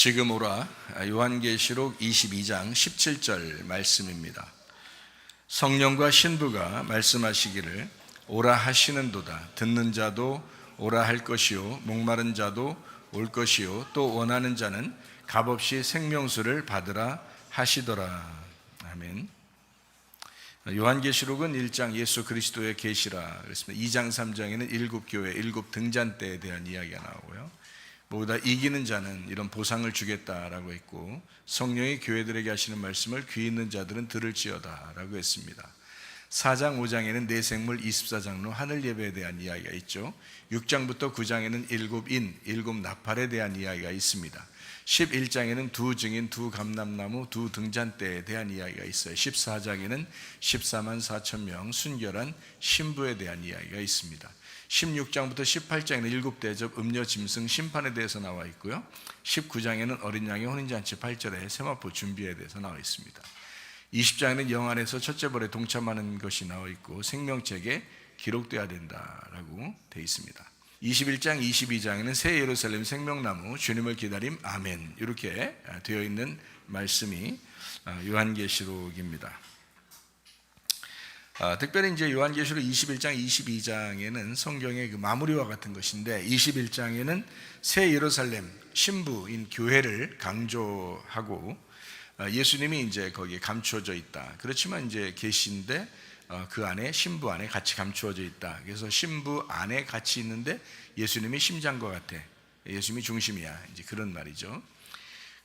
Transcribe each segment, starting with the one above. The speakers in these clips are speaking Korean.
지금 오라. 요한계시록 22장 17절 말씀입니다. 성령과 신부가 말씀하시기를 오라 하시는도다. 듣는 자도 오라 할 것이요 목마른 자도 올 것이요 또 원하는 자는 값없이 생명수를 받으라 하시더라. 아멘. 요한계시록은 1장 예수 그리스도의 계시라 그랬습니다. 2장 3장에는 일곱 교회, 일곱 등잔대에 대한 이야기가 나오고요, 모두 다 이기는 자는 이런 보상을 주겠다라고 했고, 성령이 교회들에게 하시는 말씀을 귀 있는 자들은 들을지어다 라고 했습니다. 4장 5장에는 내 생물 24장로 하늘 예배에 대한 이야기가 있죠. 6장부터 9장에는 일곱 인, 일곱 나팔에 대한 이야기가 있습니다. 11장에는 두 증인, 두 감람나무, 두 등잔대에 대한 이야기가 있어요. 14장에는 14만 4천 명 순결한 신부에 대한 이야기가 있습니다. 16장부터 18장에는 일곱 대접, 음료, 짐승, 심판에 대해서 나와 있고요, 19장에는 어린 양의 혼인잔치 8절에 세마포 준비에 대해서 나와 있습니다. 20장에는 영 안에서 첫째 벌에 동참하는 것이 나와 있고 생명책에 기록되어야 된다라고 되어 있습니다. 21장, 22장에는 새 예루살렘 생명나무, 주님을 기다림, 아멘, 이렇게 되어 있는 말씀이 요한계시록입니다. 특별히 이제 요한계시록 21장, 22장에는 성경의 그 마무리와 같은 것인데, 21장에는 새 예루살렘 신부인 교회를 강조하고, 예수님이 이제 거기에 감추어져 있다. 그렇지만 이제 계시인데 그 안에 신부 안에 같이 감추어져 있다. 그래서 신부 안에 같이 있는데 예수님이 심장과 같아. 예수님이 중심이야. 이제 그런 말이죠.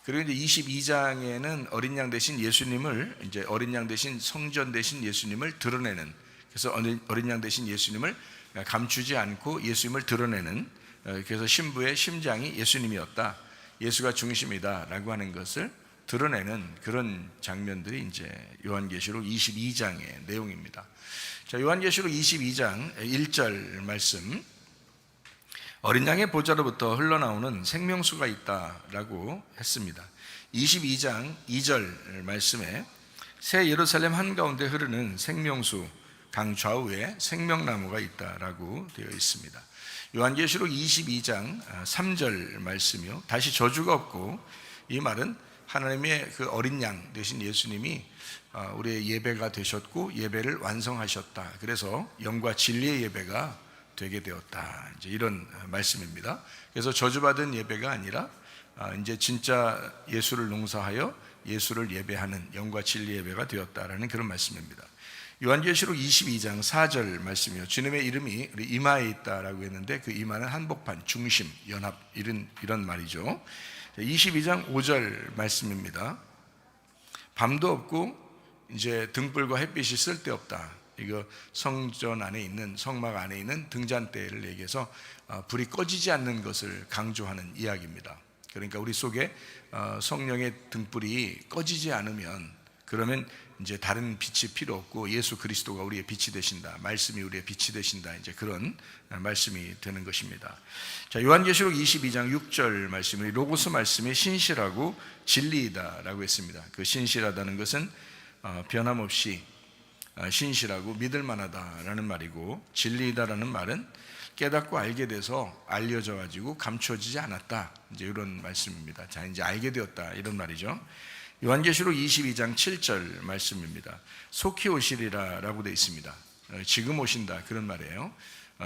그리고 이제 22장에는 어린 양 대신 예수님을, 이제 어린 양 대신 성전 대신 예수님을 드러내는, 그래서 어린 양 대신 예수님을 감추지 않고 예수님을 드러내는, 그래서 신부의 심장이 예수님이었다, 예수가 중심이다라고 하는 것을 드러내는 그런 장면들이 이제 요한계시록 22장의 내용입니다. 자, 요한계시록 22장 1절 말씀, 어린 양의 보좌로부터 흘러나오는 생명수가 있다라고 했습니다. 22장 2절 말씀에 새 예루살렘 한가운데 흐르는 생명수, 강 좌우에 생명나무가 있다라고 되어 있습니다. 요한계시록 22장 3절 말씀이요, 다시 저주가 없고, 이 말은 하나님의 그 어린 양 되신 예수님이 우리의 예배가 되셨고 예배를 완성하셨다. 그래서 영과 진리의 예배가 되게 되었다. 이제 이런 말씀입니다. 그래서 저주받은 예배가 아니라 이제 진짜 예수를 농사하여 예수를 예배하는 영과 진리 예배가 되었다라는 그런 말씀입니다. 요한계시록 22장 4절 말씀이요, 주님의 이름이 우리 이마에 있다라고 했는데 그 이마는 한복판, 중심, 연합, 이런 말이죠. 22장 5절 말씀입니다. 밤도 없고 이제 등불과 햇빛이 쓸데없다. 이거 성전 안에 있는, 성막 안에 있는 등잔대를 얘기해서 불이 꺼지지 않는 것을 강조하는 이야기입니다. 그러니까 우리 속에 성령의 등불이 꺼지지 않으면, 그러면 이제 다른 빛이 필요 없고 예수 그리스도가 우리의 빛이 되신다, 말씀이 우리의 빛이 되신다, 이제 그런 말씀이 되는 것입니다. 자, 요한계시록 22장 6절 말씀이 로고스 말씀이 신실하고 진리이다라고 했습니다. 그 신실하다는 것은 변함없이 신실하고 믿을 만하다라는 말이고, 진리이다라는 말은 깨닫고 알게 돼서 알려져 가지고 감추어지지 않았다, 이제 이런 말씀입니다. 자, 이제 알게 되었다, 이런 말이죠. 요한계시록 22장 7절 말씀입니다. 속히 오시리라 라고 되어 있습니다. 지금 오신다, 그런 말이에요.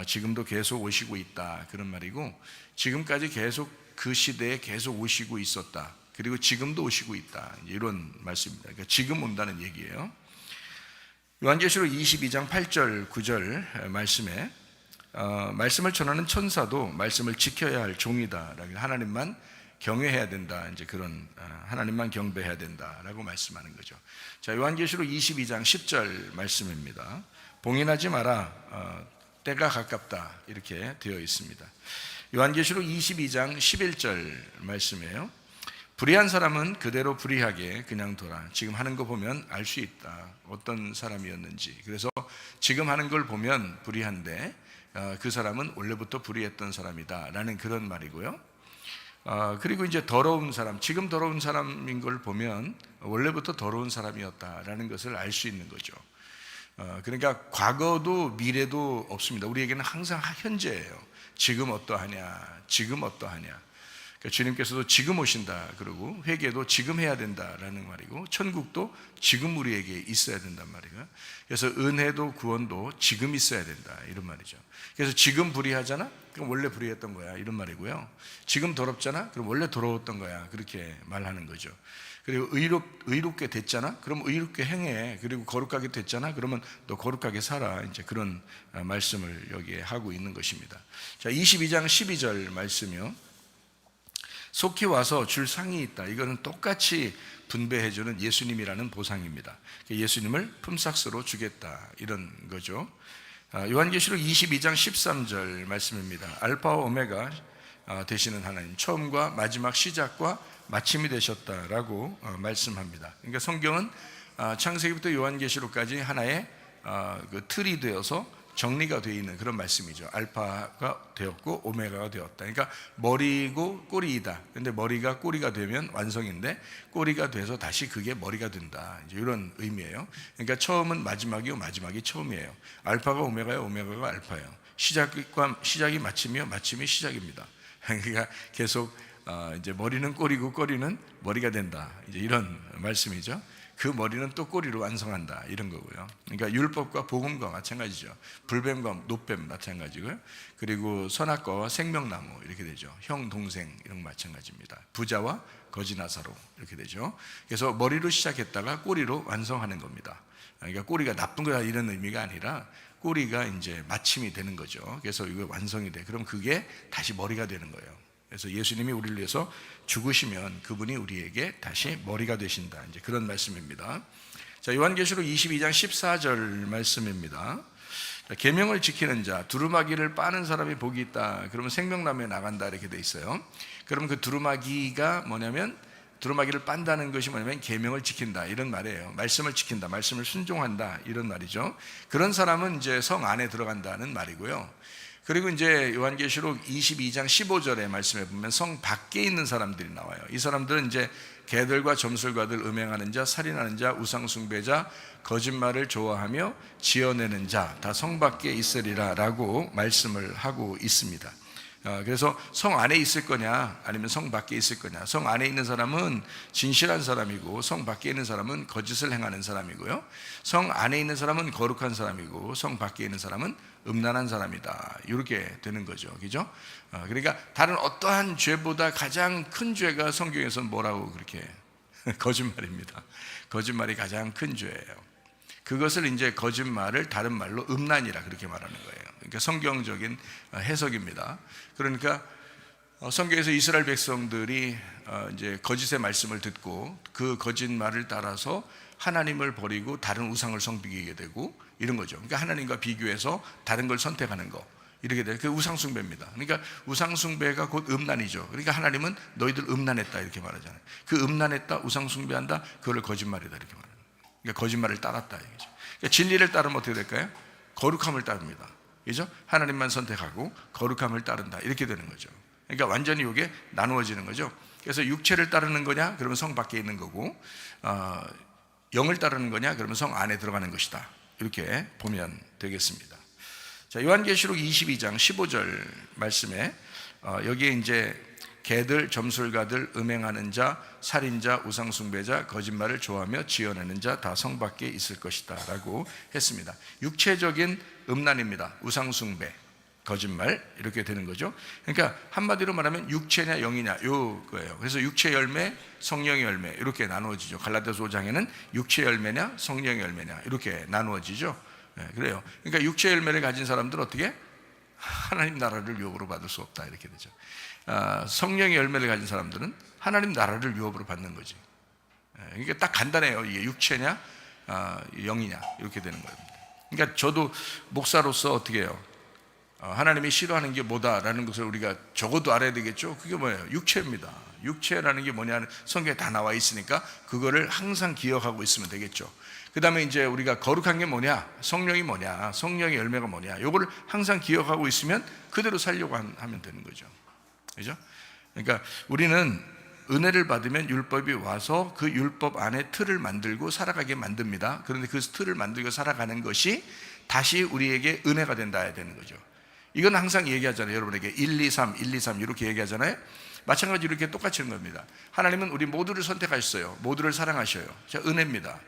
지금도 계속 오시고 있다, 그런 말이고, 지금까지 계속 그 시대에 계속 오시고 있었다, 그리고 지금도 오시고 있다, 이런 말씀입니다. 그러니까 지금 온다는 얘기예요. 요한계시록 22장 8절 9절 말씀에 말씀을 전하는 천사도 말씀을 지켜야 할 종이다, 하나님만 경외해야 된다, 이제 그런 하나님만 경배해야 된다라고 말씀하는 거죠. 자, 요한계시록 22장 10절 말씀입니다. 봉인하지 마라, 때가 가깝다, 이렇게 되어 있습니다. 요한계시록 22장 11절 말씀이에요. 불의한 사람은 그대로 불의하게 그냥 둬라. 지금 하는 거 보면 알 수 있다, 어떤 사람이었는지. 그래서 지금 하는 걸 보면 불의한데 그 사람은 원래부터 불의했던 사람이다 라는 그런 말이고요. 그리고 이제 더러운 사람, 지금 더러운 사람인 걸 보면 원래부터 더러운 사람이었다라는 것을 알 수 있는 거죠. 그러니까 과거도 미래도 없습니다. 우리에게는 항상 현재예요. 지금 어떠하냐, 지금 어떠하냐. 그러니까 주님께서도 지금 오신다 그러고 회개도 지금 해야 된다라는 말이고 천국도 지금 우리에게 있어야 된단 말이에요. 그래서 은혜도 구원도 지금 있어야 된다 이런 말이죠. 그래서 지금 불의하잖아? 그럼 원래 불의했던 거야 이런 말이고요. 지금 더럽잖아? 그럼 원래 더러웠던 거야 그렇게 말하는 거죠. 그리고 의롭게 됐잖아? 그럼 의롭게 행해. 그리고 거룩하게 됐잖아? 그러면 너 거룩하게 살아. 이제 그런 말씀을 여기에 하고 있는 것입니다. 자, 22장 12절 말씀이요. 속히 와서 줄 상이 있다. 이거는 똑같이 분배해주는 예수님이라는 보상입니다. 예수님을 품삯으로 주겠다 이런 거죠. 요한계시록 22장 13절 말씀입니다. 알파와 오메가 되시는 하나님, 처음과 마지막 시작과 마침이 되셨다라고 말씀합니다. 그러니까 성경은 창세기부터 요한계시록까지 하나의 그 틀이 되어서 정리가 되어 있는 그런 말씀이죠. 알파가 되었고 오메가가 되었다. 그러니까 머리고 꼬리이다. 근데 머리가 꼬리가 되면 완성인데 꼬리가 돼서 다시 그게 머리가 된다. 이제 이런 의미예요. 그러니까 처음은 마지막이요, 마지막이 처음이에요. 알파가 오메가요, 오메가가 알파예요. 시작이 마침이요, 마침이 시작입니다. 그러니까 계속 이제 머리는 꼬리고 꼬리는 머리가 된다. 이제 이런 말씀이죠. 그 머리는 또 꼬리로 완성한다 이런 거고요. 그러니까 율법과 복음과 마찬가지죠. 불뱀과 노뱀 마찬가지고요. 그리고 선악과와 생명나무 이렇게 되죠. 형 동생 이런 거 마찬가지입니다. 부자와 거지나사로 이렇게 되죠. 그래서 머리로 시작했다가 꼬리로 완성하는 겁니다. 그러니까 꼬리가 나쁜 거다 이런 의미가 아니라 꼬리가 이제 마침이 되는 거죠. 그래서 이거 완성이 돼. 그럼 그게 다시 머리가 되는 거예요. 그래서 예수님이 우리를 위해서 죽으시면 그분이 우리에게 다시 머리가 되신다. 이제 그런 말씀입니다. 자, 요한계시록 22장 14절 말씀입니다. 계명을 지키는 자, 두루마기를 빠는 사람이 복이 있다. 그러면 생명나무에 나간다 이렇게 돼 있어요. 그럼 그 두루마기가 뭐냐면 두루마기를 빤다는 것이 뭐냐면 계명을 지킨다 이런 말이에요. 말씀을 지킨다, 말씀을 순종한다 이런 말이죠. 그런 사람은 이제 성 안에 들어간다는 말이고요. 그리고 이제 요한계시록 22장 15절의 말씀에 보면 성 밖에 있는 사람들이 나와요. 이 사람들은 이제 개들과 점술가들, 음행하는 자, 살인하는 자, 우상숭배자, 거짓말을 좋아하며 지어내는 자, 다 성 밖에 있으리라 라고 말씀을 하고 있습니다. 그래서 성 안에 있을 거냐 아니면 성 밖에 있을 거냐. 성 안에 있는 사람은 진실한 사람이고 성 밖에 있는 사람은 거짓을 행하는 사람이고요. 성 안에 있는 사람은 거룩한 사람이고 성 밖에 있는 사람은 음란한 사람이다. 이렇게 되는 거죠. 그죠? 그러니까 다른 어떠한 죄보다 가장 큰 죄가 성경에서는 뭐라고 그렇게 거짓말입니다. 거짓말이 가장 큰 죄예요. 그것을 이제 거짓말을 다른 말로 음란이라 그렇게 말하는 거예요. 그러니까 성경적인 해석입니다. 그러니까 성경에서 이스라엘 백성들이 이제 거짓의 말씀을 듣고 그 거짓말을 따라서 하나님을 버리고 다른 우상을 섬기게 되고 이런 거죠. 그러니까 하나님과 비교해서 다른 걸 선택하는 거 이렇게 돼요. 그 우상숭배입니다. 그러니까 우상숭배가 곧 음란이죠. 그러니까 하나님은 너희들 음란했다 이렇게 말하잖아요. 그 음란했다, 우상숭배한다, 그걸 거짓말이다 이렇게 말해요. 그러니까 거짓말을 따랐다 이거죠. 그러니까 진리를 따르면 어떻게 될까요? 거룩함을 따릅니다. 그죠? 하나님만 선택하고 거룩함을 따른다 이렇게 되는 거죠. 그러니까 완전히 이게 나누어지는 거죠. 그래서 육체를 따르는 거냐? 그러면 성 밖에 있는 거고 영을 따르는 거냐? 그러면 성 안에 들어가는 것이다. 이렇게 보면 되겠습니다. 자, 요한계시록 22장 15절 말씀에 여기에 이제 개들, 점술가들, 음행하는 자, 살인자, 우상숭배자, 거짓말을 좋아하며 지어내는 자 다 성 밖에 있을 것이다 라고 했습니다. 육체적인 음란입니다. 우상숭배, 거짓말 이렇게 되는 거죠. 그러니까 한마디로 말하면 육체냐 영이냐 요거예요. 그래서 육체 열매, 성령의 열매 이렇게 나누어지죠. 갈라디아서 5장에는 육체 열매냐 성령의 열매냐 이렇게 나누어지죠. 네, 그래요. 그러니까 육체 열매를 가진 사람들은 어떻게? 하나님 나라를 유업으로 받을 수 없다 이렇게 되죠. 성령의 열매를 가진 사람들은 하나님 나라를 유업으로 받는 거지. 이게 딱 간단해요. 이게 육체냐 영이냐 이렇게 되는 겁니다. 그러니까 저도 목사로서 어떻게 해요? 하나님이 싫어하는 게 뭐다라는 것을 우리가 적어도 알아야 되겠죠. 그게 뭐예요? 육체입니다. 육체라는 게 뭐냐는 성경에 다 나와 있으니까 그거를 항상 기억하고 있으면 되겠죠. 그 다음에 이제 우리가 거룩한 게 뭐냐, 성령이 뭐냐, 성령의 열매가 뭐냐, 요거를 항상 기억하고 있으면 그대로 살려고 하면 되는 거죠. 그죠? 그러니까 우리는 은혜를 받으면 율법이 와서 그 율법 안에 틀을 만들고 살아가게 만듭니다. 그런데 그 틀을 만들고 살아가는 것이 다시 우리에게 은혜가 된다 해야 되는 거죠. 이건 항상 얘기하잖아요. 여러분에게 1, 2, 3, 1, 2, 3 이렇게 얘기하잖아요. 마찬가지로 이렇게 똑같이 하는 겁니다. 하나님은 우리 모두를 선택하셨어요. 모두를 사랑하셔요. 자, 은혜입니다.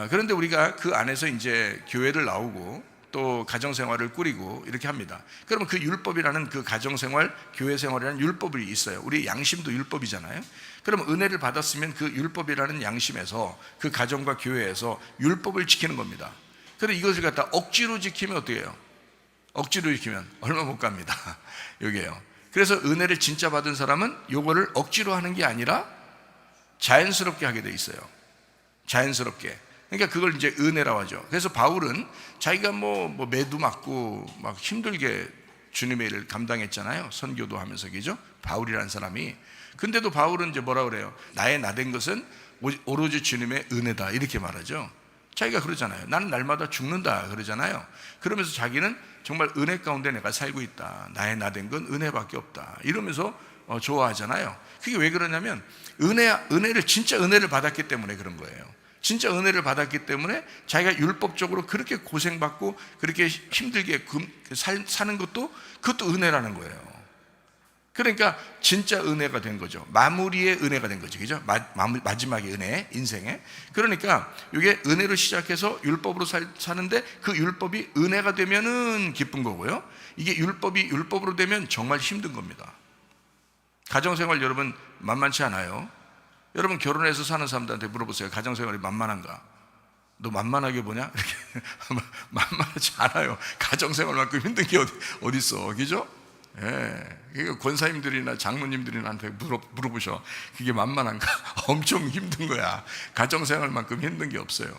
그런데 우리가 그 안에서 이제 교회를 나오고 또 가정생활을 꾸리고 이렇게 합니다. 그러면 그 율법이라는 그 가정생활, 교회생활이라는 율법이 있어요. 우리 양심도 율법이잖아요. 그러면 은혜를 받았으면 그 율법이라는 양심에서 그 가정과 교회에서 율법을 지키는 겁니다. 그런데 이것을 갖다 억지로 지키면 어떻게 해요? 억지로 지키면 얼마 못 갑니다. 여기에요. 그래서 은혜를 진짜 받은 사람은 요거를 억지로 하는 게 아니라 자연스럽게 하게 돼 있어요. 자연스럽게. 그러니까 그걸 이제 은혜라고 하죠. 그래서 바울은 자기가 뭐 매도 맞고 막 힘들게 주님의 일을 감당했잖아요. 선교도 하면서, 그죠? 바울이라는 사람이. 근데도 바울은 이제 뭐라 그래요? 나의 나된 것은 오로지 주님의 은혜다, 이렇게 말하죠. 자기가 그러잖아요. 나는 날마다 죽는다 그러잖아요. 그러면서 자기는 정말 은혜 가운데 내가 살고 있다. 나의 나된 건 은혜밖에 없다, 이러면서 좋아하잖아요. 그게 왜 그러냐면 은혜를 진짜 은혜를 받았기 때문에 그런 거예요. 진짜 은혜를 받았기 때문에 자기가 율법적으로 그렇게 고생받고 그렇게 힘들게 사는 것도, 그것도 은혜라는 거예요. 그러니까 진짜 은혜가 된 거죠. 마무리의 은혜가 된 거죠. 그죠? 마지막의 은혜, 인생에. 그러니까 이게 은혜로 시작해서 율법으로 사는데 그 율법이 은혜가 되면은 기쁜 거고요. 이게 율법이 율법으로 되면 정말 힘든 겁니다. 가정생활 여러분 만만치 않아요. 여러분 결혼해서 사는 사람들한테 물어보세요. 가정생활이 만만한가? 너 만만하게 보냐? 이렇게 만만하지 않아요. 가정생활만큼 힘든 게 어디 있어, 그죠? 예, 그러니까 권사님들이나 장로님들한테 물어보셔. 그게 만만한가? 엄청 힘든 거야. 가정생활만큼 힘든 게 없어요.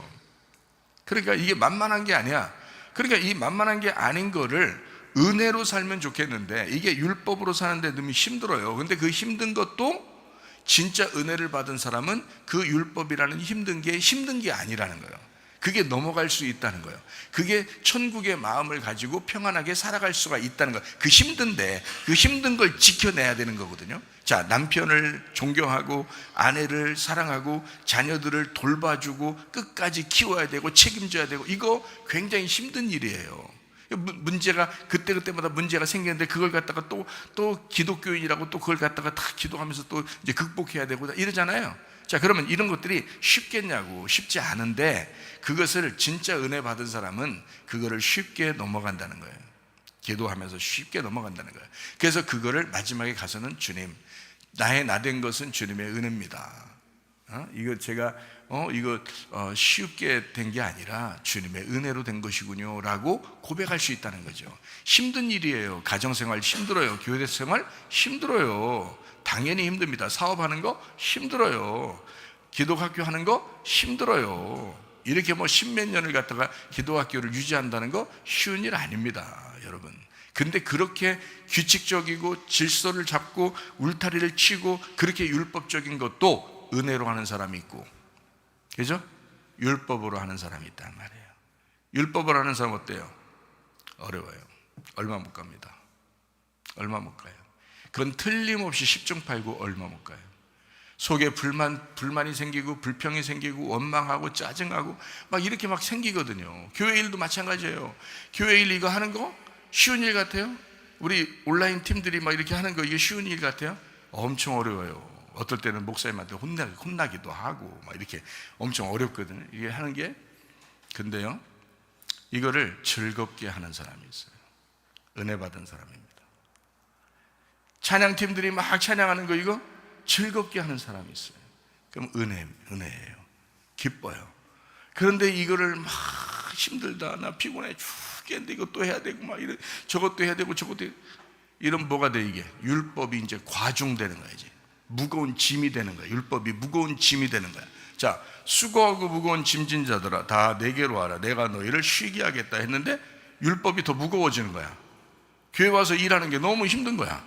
그러니까 이게 만만한 게 아니야. 그러니까 이 만만한 게 아닌 거를 은혜로 살면 좋겠는데 이게 율법으로 사는데 너무 힘들어요. 근데 그 힘든 것도 진짜 은혜를 받은 사람은 그 율법이라는 힘든 게 아니라는 거예요. 그게 넘어갈 수 있다는 거예요. 그게 천국의 마음을 가지고 평안하게 살아갈 수가 있다는 거예요. 그 힘든데 그 힘든 걸 지켜내야 되는 거거든요. 자, 남편을 존경하고 아내를 사랑하고 자녀들을 돌봐주고 끝까지 키워야 되고 책임져야 되고, 이거 굉장히 힘든 일이에요. 문제가 그때마다 문제가 생기는데 그걸 갖다가 또 기독교인이라고 또 그걸 갖다가 다 기도하면서 또 이제 극복해야 되고 이러잖아요. 자, 그러면 이런 것들이 쉽겠냐고? 쉽지 않은데 그것을 진짜 은혜 받은 사람은 그거를 쉽게 넘어간다는 거예요. 기도하면서 쉽게 넘어간다는 거예요. 그래서 그거를 마지막에 가서는 주님, 나의 나된 것은 주님의 은혜입니다. 이거 제가 이거 쉽게 된 게 아니라 주님의 은혜로 된 것이군요 라고 고백할 수 있다는 거죠. 힘든 일이에요. 가정생활 힘들어요. 교회생활 힘들어요. 당연히 힘듭니다. 사업하는 거 힘들어요. 기독학교 하는 거 힘들어요. 이렇게 뭐 십몇 년을 갖다가 기독학교를 유지한다는 거 쉬운 일 아닙니다, 여러분. 근데 그렇게 규칙적이고 질서를 잡고 울타리를 치고 그렇게 율법적인 것도 은혜로 하는 사람이 있고, 그죠? 율법으로 하는 사람이 있단 말이에요. 율법으로 하는 사람 어때요? 어려워요. 얼마 못 갑니다. 얼마 못 가요. 그건 틀림없이 10중 8구 얼마 못 가요. 속에 불만이 생기고 불평이 생기고 원망하고 짜증하고 막 이렇게 막 생기거든요. 교회 일도 마찬가지예요. 교회 일 이거 하는 거 쉬운 일 같아요? 우리 온라인 팀들이 막 이렇게 하는 거 이게 쉬운 일 같아요? 엄청 어려워요. 어떨 때는 목사님한테 혼나기도 하고 막 이렇게 엄청 어렵거든요, 이게 하는 게. 근데요, 이거를 즐겁게 하는 사람이 있어요. 은혜 받은 사람입니다. 찬양팀들이 막 찬양하는 거 이거 즐겁게 하는 사람이 있어요. 그럼 은혜예요. 기뻐요. 그런데 이거를 막 힘들다, 나 피곤해 죽겠는데 이것도 해야 되고 막 저것도 해야 되고 저것도 이런 뭐가 돼? 이게 율법이 이제 과중되는 거야. 이제 무거운 짐이 되는 거야. 율법이 무거운 짐이 되는 거야. 자, 수고하고 무거운 짐진 자들아 다 내게로 와라. 내가 너희를 쉬게 하겠다 했는데 율법이 더 무거워지는 거야. 교회 와서 일하는 게 너무 힘든 거야.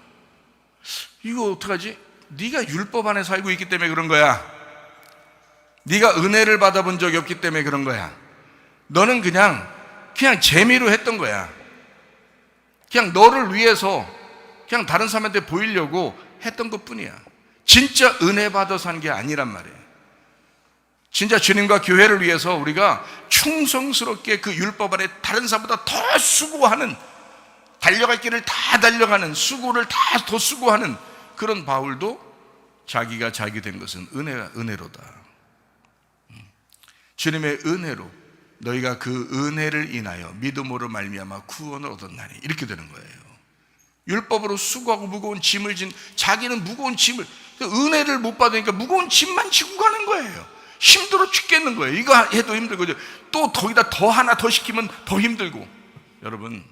이거 어떡하지? 네가 율법 안에 살고 있기 때문에 그런 거야. 네가 은혜를 받아본 적이 없기 때문에 그런 거야. 너는 그냥 재미로 했던 거야. 그냥 너를 위해서 그냥 다른 사람한테 보이려고 했던 것뿐이야. 진짜 은혜 받아서 한 게 아니란 말이에요. 진짜 주님과 교회를 위해서 우리가 충성스럽게 그 율법 안에 다른 사람보다 더 수고하는, 달려갈 길을 다 달려가는, 수고를 다 더 수고하는 그런 바울도 자기가 자기 된 것은 은혜로다. 주님의 은혜로 너희가 그 은혜를 인하여 믿음으로 말미암아 구원을 얻었나니, 이렇게 되는 거예요. 율법으로 수고하고 무거운 짐을 진, 자기는 무거운 짐을, 은혜를 못 받으니까 무거운 짐만 지고 가는 거예요. 힘들어 죽겠는 거예요. 이거 해도 힘들고 또 거기다 더 하나 더 시키면 더 힘들고. 여러분,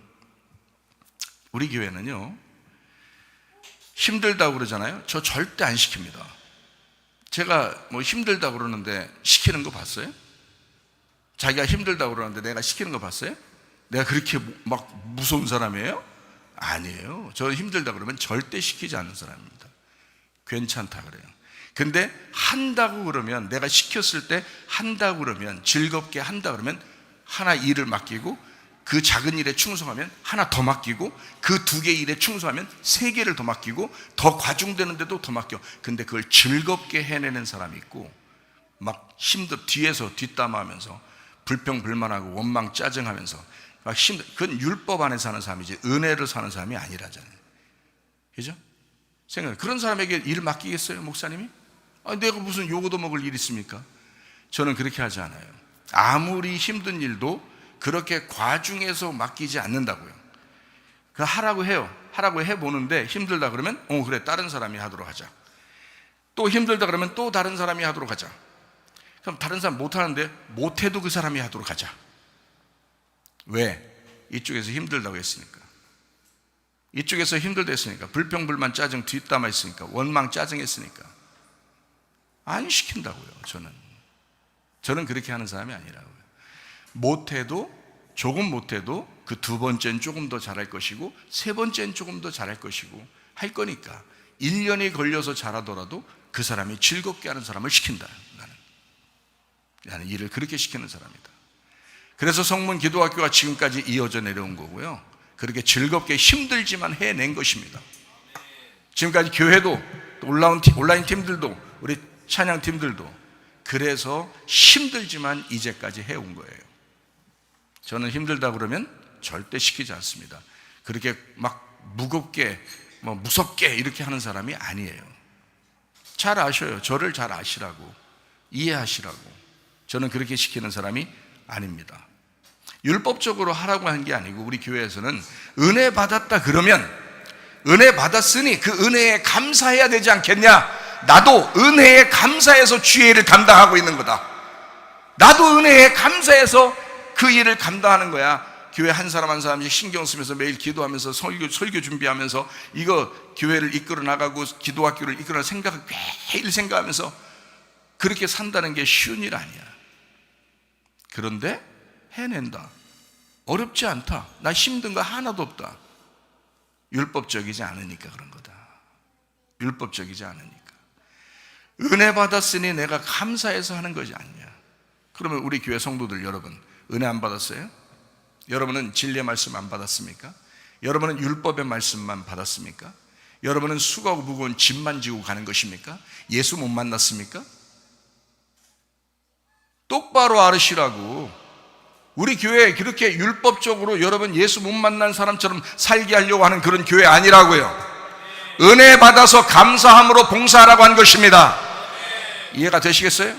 우리 교회는요, 힘들다고 그러잖아요. 저 절대 안 시킵니다. 제가 뭐 힘들다고 그러는데 시키는 거 봤어요? 자기가 힘들다고 그러는데 내가 시키는 거 봤어요? 내가 그렇게 막 무서운 사람이에요? 아니에요. 저는 힘들다고 그러면 절대 시키지 않는 사람입니다. 괜찮다 그래요. 근데 한다고 그러면, 내가 시켰을 때 한다고 그러면, 즐겁게 한다 그러면 하나 일을 맡기고, 그 작은 일에 충성하면 하나 더 맡기고, 그 2개 일에 충성하면 3개를 더 맡기고, 더 과중되는데도 더 맡겨. 근데 그걸 즐겁게 해내는 사람이 있고, 막 뒤에서 뒷담화하면서 불평불만하고 원망 짜증하면서 막 그건 율법 안에 사는 사람이지 은혜를 사는 사람이 아니라잖아요. 그죠? 생각해. 그런 사람에게 일을 맡기겠어요, 목사님이? 내가 무슨 요거도 먹을 일이 있습니까? 저는 그렇게 하지 않아요. 아무리 힘든 일도 그렇게 과중해서 맡기지 않는다고요. 그 하라고 해요. 하라고 해보는데 힘들다 그러면 그래, 다른 사람이 하도록 하자. 또 힘들다 그러면 또 다른 사람이 하도록 하자. 그럼 다른 사람 못하는데 못해도 그 사람이 하도록 하자. 왜? 이쪽에서 힘들다고 했으니까. 이쪽에서 힘들다 했으니까. 불평불만 짜증 뒷담화 했으니까. 원망 짜증했으니까. 안 시킨다고요. 저는 그렇게 하는 사람이 아니라고요. 못해도, 조금 못해도 그 2번째는 조금 더 잘할 것이고 3번째는 조금 더 잘할 것이고 할 거니까 1년이 걸려서 잘하더라도 그 사람이 즐겁게 하는 사람을 시킨다. 나는 일을 그렇게 시키는 사람이다. 그래서 성문 기도학교가 지금까지 이어져 내려온 거고요, 그렇게 즐겁게 힘들지만 해낸 것입니다. 지금까지 교회도, 온라인 팀들도, 우리 찬양 팀들도 그래서 힘들지만 이제까지 해온 거예요. 저는 힘들다 그러면 절대 시키지 않습니다. 그렇게 막 무겁게, 무섭게 이렇게 하는 사람이 아니에요. 잘 아셔요. 저를 잘 아시라고, 이해하시라고. 저는 그렇게 시키는 사람이 아닙니다. 율법적으로 하라고 한 게 아니고, 우리 교회에서는 은혜 받았다 그러면 은혜 받았으니 그 은혜에 감사해야 되지 않겠냐? 나도 은혜에 감사해서 주의 일을 감당하고 있는 거다. 나도 은혜에 감사해서 그 일을 감당하는 거야. 교회 한 사람 한 사람씩 신경 쓰면서 매일 기도하면서 설교 준비하면서 이거 교회를 이끌어 나가고 기도학교를 이끌어 나갈 매일 생각하면서 그렇게 산다는 게 쉬운 일 아니야. 그런데 해낸다. 어렵지 않다. 나 힘든 거 하나도 없다. 율법적이지 않으니까 그런 거다. 율법적이지 않으니까. 은혜 받았으니 내가 감사해서 하는 것이 아니냐. 그러면 우리 교회 성도들 여러분, 은혜 안 받았어요? 여러분은 진리의 말씀 안 받았습니까? 여러분은 율법의 말씀만 받았습니까? 여러분은 수고하고 무거운 짐만 지고 가는 것입니까? 예수 못 만났습니까? 똑바로 알으시라고. 우리 교회 그렇게 율법적으로 여러분 예수 못 만난 사람처럼 살게 하려고 하는 그런 교회 아니라고요. 은혜 받아서 감사함으로 봉사하라고 한 것입니다. 이해가 되시겠어요?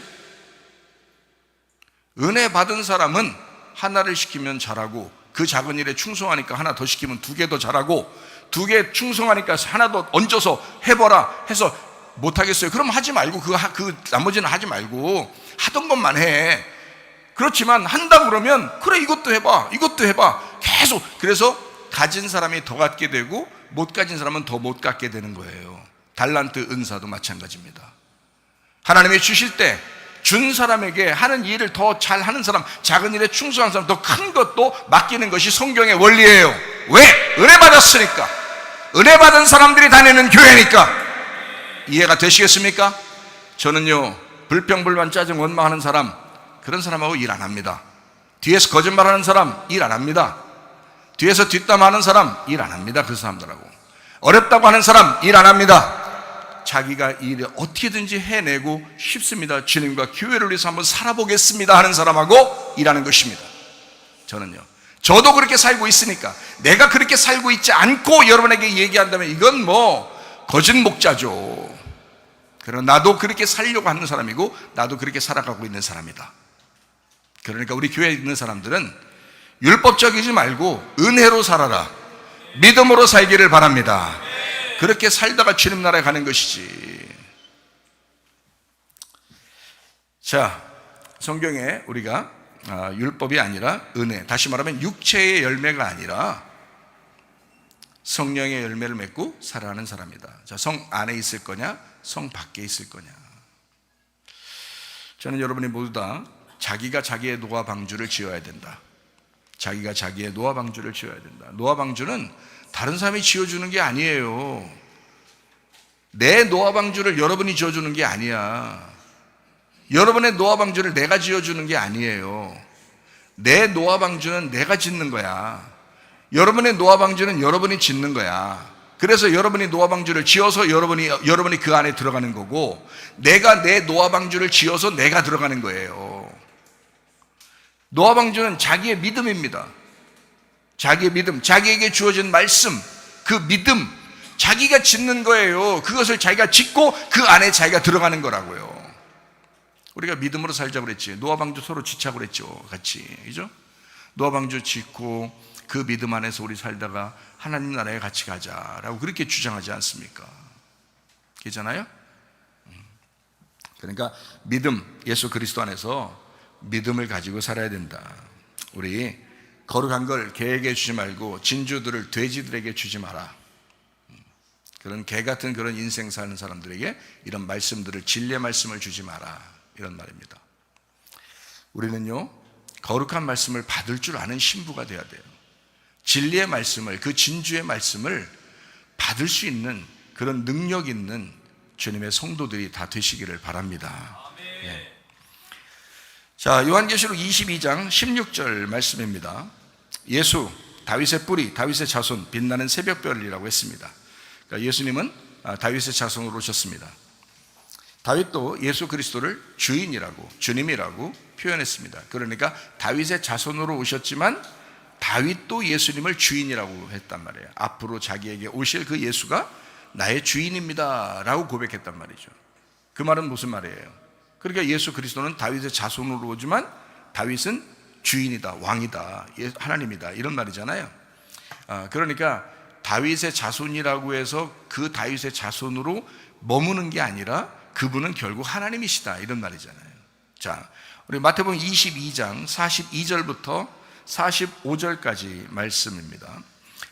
은혜 받은 사람은 하나를 시키면 잘하고, 그 작은 일에 충성하니까 하나 더 시키면 2개 더 잘하고, 2개 충성하니까 하나 더 얹어서 해보라 해서 못하겠어요. 그럼 하지 말고 그 나머지는 하지 말고 하던 것만 해. 그렇지만 한다 그러면 그래, 이것도 해봐, 이것도 해봐, 계속. 그래서 가진 사람이 더 갖게 되고 못 가진 사람은 더 못 갖게 되는 거예요. 달란트 은사도 마찬가지입니다. 하나님이 주실 때 준 사람에게 하는 일을 더 잘하는 사람, 작은 일에 충성한 사람, 더 큰 것도 맡기는 것이 성경의 원리예요. 왜? 은혜 받았으니까. 은혜 받은 사람들이 다니는 교회니까. 이해가 되시겠습니까? 저는요, 불평불만 짜증 원망하는 사람, 그런 사람하고 일 안 합니다. 뒤에서 거짓말하는 사람 일 안 합니다. 뒤에서 뒷담하는 사람 일 안 합니다. 그 사람들하고. 어렵다고 하는 사람 일 안 합니다. 자기가 일을 어떻게든지 해내고 싶습니다. 주님과 교회를 위해서 한번 살아보겠습니다 하는 사람하고 일하는 것입니다. 저는요, 저도 그렇게 살고 있으니까, 내가 그렇게 살고 있지 않고 여러분에게 얘기한다면 이건 거짓 목자죠. 그러나 나도 그렇게 살려고 하는 사람이고 나도 그렇게 살아가고 있는 사람이다. 그러니까 우리 교회에 있는 사람들은 율법적이지 말고 은혜로 살아라, 믿음으로 살기를 바랍니다. 그렇게 살다가 주님 나라에 가는 것이지. 자, 성경에 우리가 율법이 아니라 은혜, 다시 말하면 육체의 열매가 아니라 성령의 열매를 맺고 살아가는 사람이다. 자, 성 안에 있을 거냐, 성 밖에 있을 거냐. 저는 여러분이 모두 다 자기가 자기의 노아 방주를 지어야 된다. 자기가 자기의 노아 방주를 지어야 된다. 노아 방주는 다른 사람이 지어주는 게 아니에요. 내 노아 방주를 여러분이 지어주는 게 아니야. 여러분의 노아 방주를 내가 지어주는 게 아니에요. 내 노아 방주는 내가 짓는 거야. 여러분의 노아 방주는 여러분이 짓는 거야. 그래서 여러분이 노아 방주를 지어서 여러분이 그 안에 들어가는 거고, 내가 내 노아 방주를 지어서 내가 들어가는 거예요. 노아 방주는 자기의 믿음입니다. 자기의 믿음, 자기에게 주어진 말씀, 그 믿음, 자기가 짓는 거예요. 그것을 자기가 짓고 그 안에 자기가 들어가는 거라고요. 우리가 믿음으로 살자고 그랬지. 노아 방주 서로 짓자고 그랬죠. 같이. 그죠? 노아 방주 짓고 그 믿음 안에서 우리 살다가 하나님 나라에 같이 가자라고 그렇게 주장하지 않습니까? 그렇잖아요? 그러니까 믿음, 예수 그리스도 안에서 믿음을 가지고 살아야 된다. 우리 거룩한 걸 개에게 주지 말고 진주들을 돼지들에게 주지 마라. 그런 개 같은 그런 인생 사는 사람들에게 이런 말씀들을, 진리의 말씀을 주지 마라, 이런 말입니다. 우리는요, 거룩한 말씀을 받을 줄 아는 신부가 돼야 돼요. 진리의 말씀을, 그 진주의 말씀을 받을 수 있는 그런 능력 있는 주님의 성도들이 다 되시기를 바랍니다. 네. 자, 요한계시록 22장 16절 말씀입니다. 예수, 다윗의 뿌리, 다윗의 자손, 빛나는 새벽별이라고 했습니다. 그러니까 예수님은 다윗의 자손으로 오셨습니다. 다윗도 예수 그리스도를 주인이라고, 주님이라고 표현했습니다. 그러니까 다윗의 자손으로 오셨지만 다윗도 예수님을 주인이라고 했단 말이에요. 앞으로 자기에게 오실 그 예수가 나의 주인입니다 라고 고백했단 말이죠. 그 말은 무슨 말이에요? 그러니까 예수 그리스도는 다윗의 자손으로 오지만 다윗은 주인이다, 왕이다, 하나님이다, 이런 말이잖아요. 그러니까 다윗의 자손이라고 해서 그 다윗의 자손으로 머무는 게 아니라 그분은 결국 하나님이시다, 이런 말이잖아요. 자, 우리 마태복음 22장 42절부터 45절까지 말씀입니다.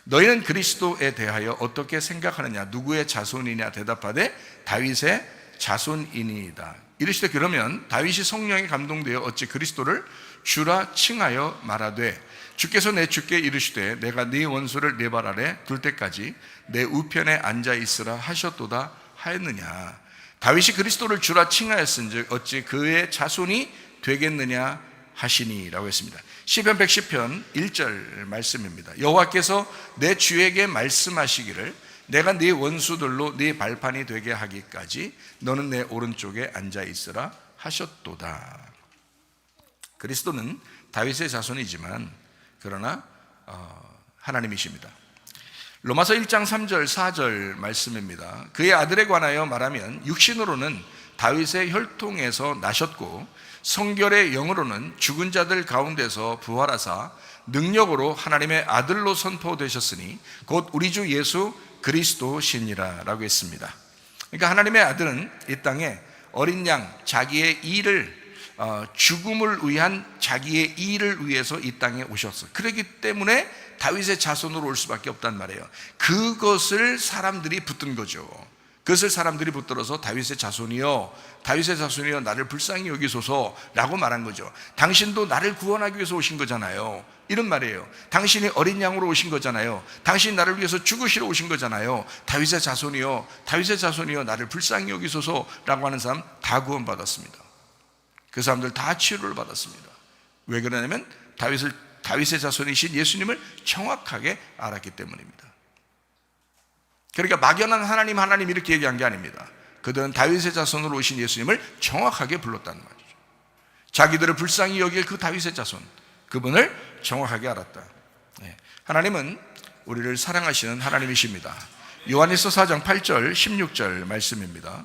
너희는 그리스도에 대하여 어떻게 생각하느냐? 누구의 자손이냐? 대답하되 다윗의 자손이니이다. 이르시되 그러면 다윗이 성령에 감동되어 어찌 그리스도를 주라 칭하여 말하되 주께서 내 주께 이르시되 내가 네 원수를 네 발 아래 둘 때까지 내 우편에 앉아 있으라 하셨도다 하였느냐? 다윗이 그리스도를 주라 칭하였은즉 어찌 그의 자손이 되겠느냐 하시니라고 했습니다. 시편 110편 1절 말씀입니다. 여호와께서 내 주에게 말씀하시기를 내가 네 원수들로 네 발판이 되게 하기까지 너는 내 오른쪽에 앉아 있으라 하셨도다. 그리스도는 다윗의 자손이지만 그러나 하나님이십니다. 로마서 1장 3절 4절 말씀입니다. 그의 아들에 관하여 말하면 육신으로는 다윗의 혈통에서 나셨고 성결의 영으로는 죽은 자들 가운데서 부활하사 능력으로 하나님의 아들로 선포되셨으니 곧 우리 주 예수 그리스도시니라 라고 했습니다. 그러니까 하나님의 아들은 이 땅에 어린 양, 자기의 일을 죽음을 위한 자기의 일을 위해서 이 땅에 오셨어요. 그렇기 때문에 다윗의 자손으로 올 수밖에 없단 말이에요. 그것을 사람들이 붙든 거죠. 그것을 사람들이 붙들어서 다윗의 자손이여, 다윗의 자손이여 나를 불쌍히 여기소서 라고 말한 거죠. 당신도 나를 구원하기 위해서 오신 거잖아요, 이런 말이에요. 당신이 어린 양으로 오신 거잖아요. 당신이 나를 위해서 죽으시러 오신 거잖아요. 다윗의 자손이여, 다윗의 자손이여 나를 불쌍히 여기소서 라고 하는 사람 다 구원받았습니다. 그 사람들 다 치유를 받았습니다. 왜 그러냐면 다윗의 자손이신 예수님을 정확하게 알았기 때문입니다. 그러니까 막연한 하나님 이렇게 얘기한 게 아닙니다. 그들은 다윗의 자손으로 오신 예수님을 정확하게 불렀다는 말이죠. 자기들을 불쌍히 여길 그 다윗의 자손, 그분을 정확하게 알았다. 하나님은 우리를 사랑하시는 하나님이십니다. 요한일서 4장 8절 16절 말씀입니다.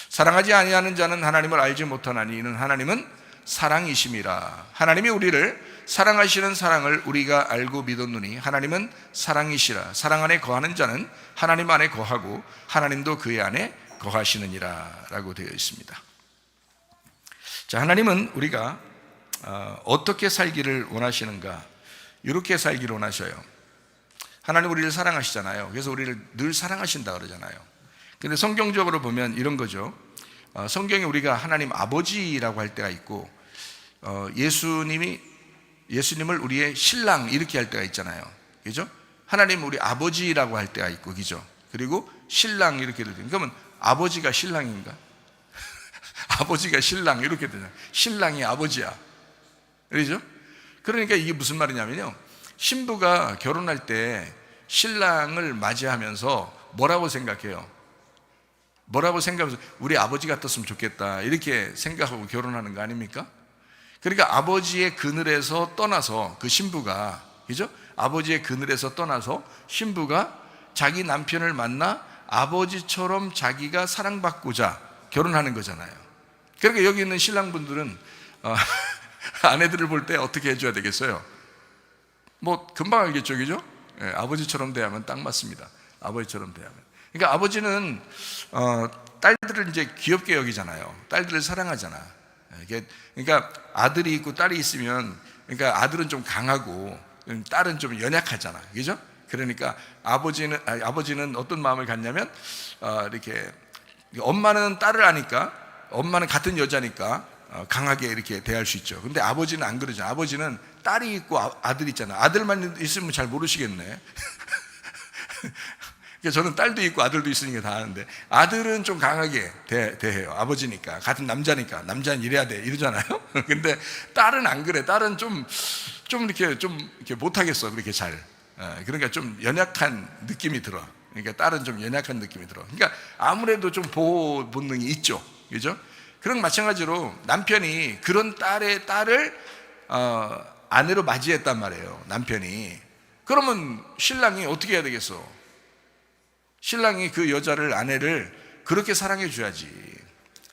사랑하지 아니하는 자는 하나님을 알지 못하나니 이는 하나님은 사랑이심이라. 하나님이 우리를 사랑하시는 사랑을 우리가 알고 믿었노니 하나님은 사랑이시라. 사랑 안에 거하는 자는 하나님 안에 거하고 하나님도 그의 안에 거하시느니라 라고 되어 있습니다. 자, 하나님은 우리가 어떻게 살기를 원하시는가? 이렇게 살기를 원하셔요. 하나님 우리를 사랑하시잖아요. 그래서 우리를 늘 사랑하신다 그러잖아요. 근데 성경적으로 보면 이런 거죠. 성경에 우리가 하나님 아버지라고 할 때가 있고 예수님을 우리의 신랑 이렇게 할 때가 있잖아요. 그죠? 하나님 우리 아버지라고 할 때가 있고, 그죠? 그리고 신랑 이렇게 되죠. 그러면 아버지가 신랑인가? 아버지가 신랑 이렇게 되잖아요. 신랑이 아버지야. 그렇죠? 그러니까 이게 무슨 말이냐면요, 신부가 결혼할 때 신랑을 맞이하면서 뭐라고 생각해요? 뭐라고 생각하면서 우리 아버지 같았으면 좋겠다 이렇게 생각하고 결혼하는 거 아닙니까? 그러니까 아버지의 그늘에서 떠나서 그 신부가, 그죠? 아버지의 그늘에서 떠나서 신부가 자기 남편을 만나 아버지처럼 자기가 사랑받고자 결혼하는 거잖아요. 그러니까 여기 있는 신랑분들은 아내들을 볼 때 어떻게 해줘야 되겠어요? 뭐 금방 알겠죠, 그죠? 네, 아버지처럼 대하면 딱 맞습니다. 아버지처럼 대하면. 그러니까 아버지는 딸들을 이제 귀엽게 여기잖아요. 딸들을 사랑하잖아. 그러니까 아들이 있고 딸이 있으면, 그러니까 아들은 좀 강하고 딸은 좀 연약하잖아, 그죠? 그러니까 아버지는 어떤 마음을 갖냐면 이렇게 엄마는 딸을 아니까, 엄마는 같은 여자니까 강하게 이렇게 대할 수 있죠. 근데 아버지는 안 그러잖아. 아버지는 딸이 있고 아들이 있잖아. 아들만 있으면 잘 모르시겠네. 저는 딸도 있고 아들도 있으니까 다 아는데, 아들은 좀 강하게 대해요. 아버지니까, 같은 남자니까, 남자는 이래야 돼 이러잖아요. 근데 딸은 안 그래. 딸은 좀 이렇게 못하겠어 그렇게 잘. 그러니까 좀 연약한 느낌이 들어. 그러니까 딸은 좀 연약한 느낌이 들어. 그러니까 아무래도 좀 보호 본능이 있죠, 그죠? 그런 마찬가지로 남편이 그런 딸을 아내로 맞이했단 말이에요. 남편이. 그러면 신랑이 어떻게 해야 되겠어? 신랑이 그 여자를, 아내를 그렇게 사랑해 줘야지.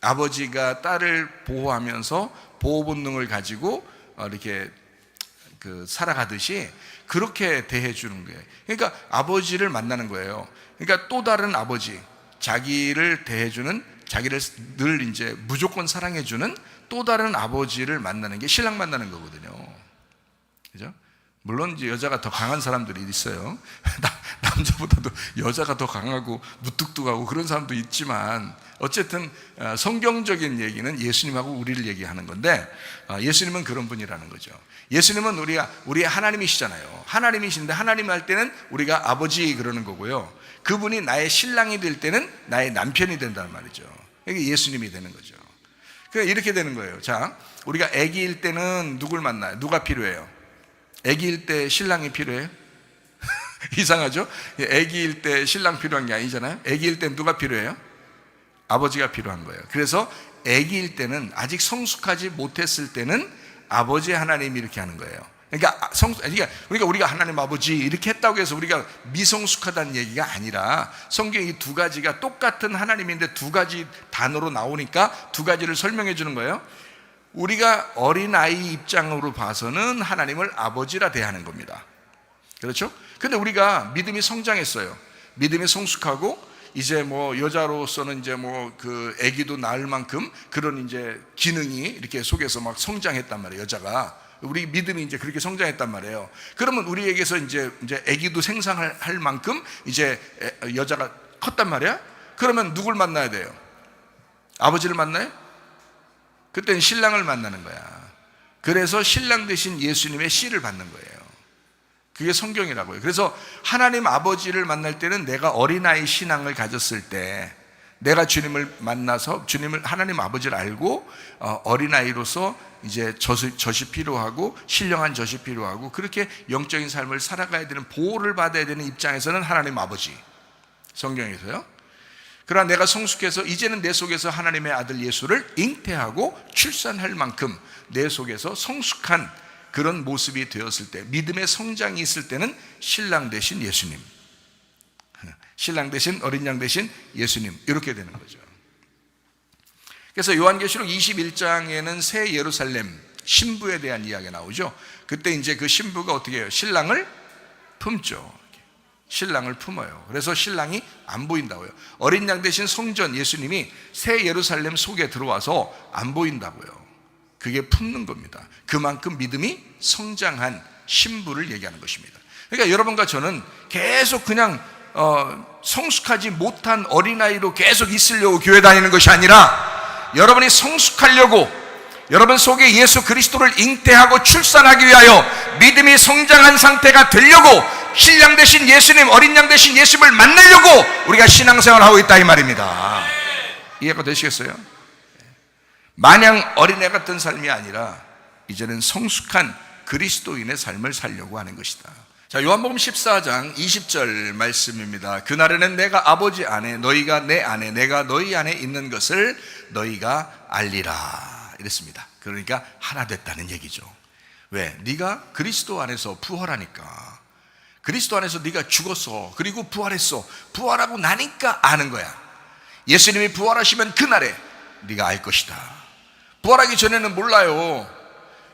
아버지가 딸을 보호하면서 보호 본능을 가지고 이렇게 살아가듯이 그렇게 대해 주는 거예요. 그러니까 아버지를 만나는 거예요. 그러니까 또 다른 아버지, 자기를 대해주는, 자기를 늘 이제 무조건 사랑해 주는 또 다른 아버지를 만나는 게 신랑 만나는 거거든요. 그죠? 물론 이제 여자가 더 강한 사람들이 있어요. 남자보다도 여자가 더 강하고 무뚝뚝하고 그런 사람도 있지만, 어쨌든 성경적인 얘기는 예수님하고 우리를 얘기하는 건데, 예수님은 그런 분이라는 거죠. 예수님은 우리의 하나님이시잖아요. 하나님이신데, 하나님 할 때는 우리가 아버지 그러는 거고요, 그분이 나의 신랑이 될 때는 나의 남편이 된다는 말이죠. 이게 예수님이 되는 거죠. 그러니까 이렇게 되는 거예요. 자, 우리가 아기일 때는 누굴 만나요? 누가 필요해요? 아기일 때 신랑이 필요해요? 이상하죠? 아기일 때 신랑 필요한 게 아니잖아요. 아기일 때 누가 필요해요? 아버지가 필요한 거예요. 그래서 아기일 때는, 아직 성숙하지 못했을 때는 아버지 하나님이 이렇게 하는 거예요. 그러니까 우리가 하나님 아버지 이렇게 했다고 해서 우리가 미성숙하다는 얘기가 아니라, 성경 이 두 가지가 똑같은 하나님인데 두 가지 단어로 나오니까 두 가지를 설명해 주는 거예요. 우리가 어린아이 입장으로 봐서는 하나님을 아버지라 대하는 겁니다. 그렇죠? 근데 우리가 믿음이 성장했어요. 믿음이 성숙하고 이제 뭐 여자로서는 이제 뭐 그 아기도 낳을 만큼 그런 이제 기능이 이렇게 속에서 막 성장했단 말이에요. 여자가, 우리 믿음이 이제 그렇게 성장했단 말이에요. 그러면 우리에게서 이제 아기도 생산할 만큼 이제 여자가 컸단 말이야. 그러면 누굴 만나야 돼요? 아버지를 만나요? 그때는 신랑을 만나는 거야. 그래서 신랑 대신 예수님의 씨를 받는 거예요. 그게 성경이라고요. 그래서 하나님 아버지를 만날 때는 내가 어린아이 신앙을 가졌을 때, 내가 주님을 만나서 하나님 아버지를 알고 어린아이로서 이제 젖이 필요하고 신령한 젖이 필요하고 그렇게 영적인 삶을 살아가야 되는, 보호를 받아야 되는 입장에서는 하나님 아버지, 성경에서요. 그러나 내가 성숙해서 이제는 내 속에서 하나님의 아들 예수를 잉태하고 출산할 만큼 내 속에서 성숙한 그런 모습이 되었을 때, 믿음의 성장이 있을 때는 신랑 대신 예수님, 신랑 대신 어린 양 대신 예수님, 이렇게 되는 거죠. 그래서 요한계시록 21장에는 새 예루살렘 신부에 대한 이야기가 나오죠. 그때 이제 그 신부가 어떻게 해요? 신랑을 품죠. 신랑을 품어요. 그래서 신랑이 안 보인다고요. 어린 양 대신 성전 예수님이 새 예루살렘 속에 들어와서 안 보인다고요. 그게 품는 겁니다. 그만큼 믿음이 성장한 신부를 얘기하는 것입니다. 그러니까 여러분과 저는 계속 그냥 성숙하지 못한 어린아이로 계속 있으려고 교회 다니는 것이 아니라 여러분이 성숙하려고, 여러분 속에 예수 그리스도를 잉태하고 출산하기 위하여 믿음이 성장한 상태가 되려고 신랑 대신 예수님, 어린 양 대신 예수님을 만나려고 우리가 신앙생활을 하고 있다, 이 말입니다. 이해가 되시겠어요? 마냥 어린애 같은 삶이 아니라 이제는 성숙한 그리스도인의 삶을 살려고 하는 것이다. 자, 요한복음 14장 20절 말씀입니다. 그날에는 내가 아버지 안에, 너희가 내 안에, 내가 너희 안에 있는 것을 너희가 알리라, 이랬습니다. 그러니까 하나 됐다는 얘기죠. 왜? 네가 그리스도 안에서 부활하니까, 그리스도 안에서 네가 죽었어, 그리고 부활했어. 부활하고 나니까 아는 거야. 예수님이 부활하시면 그날에 네가 알 것이다. 부활하기 전에는 몰라요.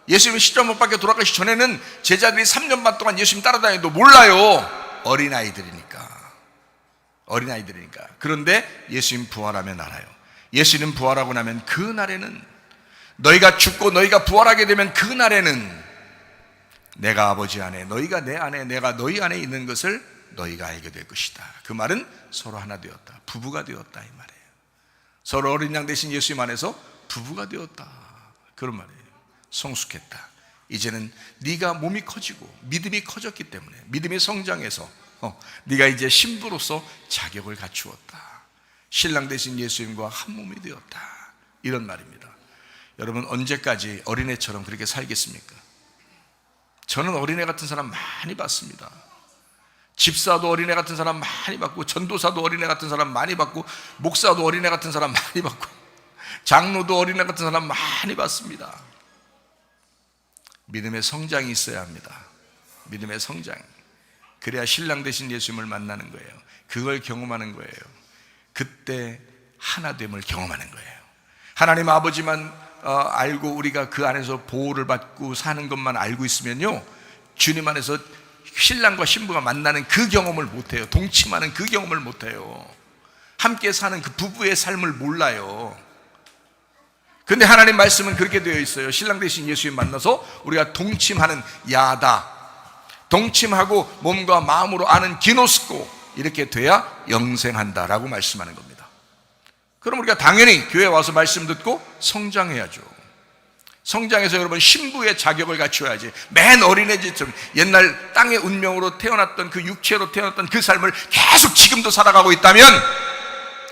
예수님이 십자가 못 박혀 돌아가시기 전에는 제자들이 3년 반 동안 예수님 따라다니도 몰라요. 어린아이들이니까. 그런데 예수님 부활하면 알아요. 예수님 부활하고 나면 그날에는, 너희가 죽고 너희가 부활하게 되면 그날에는 내가 아버지 안에, 너희가 내 안에, 내가 너희 안에 있는 것을 너희가 알게 될 것이다. 그 말은 서로 하나 되었다, 부부가 되었다, 이 말이에요. 서로 어린 양 대신 예수님 안에서 부부가 되었다, 그런 말이에요. 성숙했다. 이제는 네가 몸이 커지고 믿음이 커졌기 때문에, 믿음이 성장해서 네가 이제 신부로서 자격을 갖추었다. 신랑 대신 예수님과 한 몸이 되었다, 이런 말입니다. 여러분, 언제까지 어린애처럼 그렇게 살겠습니까? 저는 어린애 같은 사람 많이 봤습니다. 집사도 어린애 같은 사람 많이 봤고, 전도사도 어린애 같은 사람 많이 봤고, 목사도 어린애 같은 사람 많이 봤고, 장로도 어린애 같은 사람 많이 봤습니다. 믿음의 성장이 있어야 합니다. 믿음의 성장. 그래야 신랑 대신 예수님을 만나는 거예요. 그걸 경험하는 거예요. 그때 하나됨을 경험하는 거예요. 하나님 아버지만 알고 우리가 그 안에서 보호를 받고 사는 것만 알고 있으면요, 주님 안에서 신랑과 신부가 만나는 그 경험을 못해요. 동침하는 그 경험을 못해요. 함께 사는 그 부부의 삶을 몰라요. 근데 하나님 말씀은 그렇게 되어 있어요. 신랑 대신 예수님 만나서 우리가 동침하는 야다, 동침하고 몸과 마음으로 아는 기노스코, 이렇게 돼야 영생한다라고 말씀하는 겁니다. 그럼 우리가 당연히 교회 와서 말씀 듣고 성장해야죠. 성장해서 여러분 신부의 자격을 갖추어야지. 맨 어린애처럼 옛날 땅의 운명으로 태어났던, 그 육체로 태어났던 그 삶을 계속 지금도 살아가고 있다면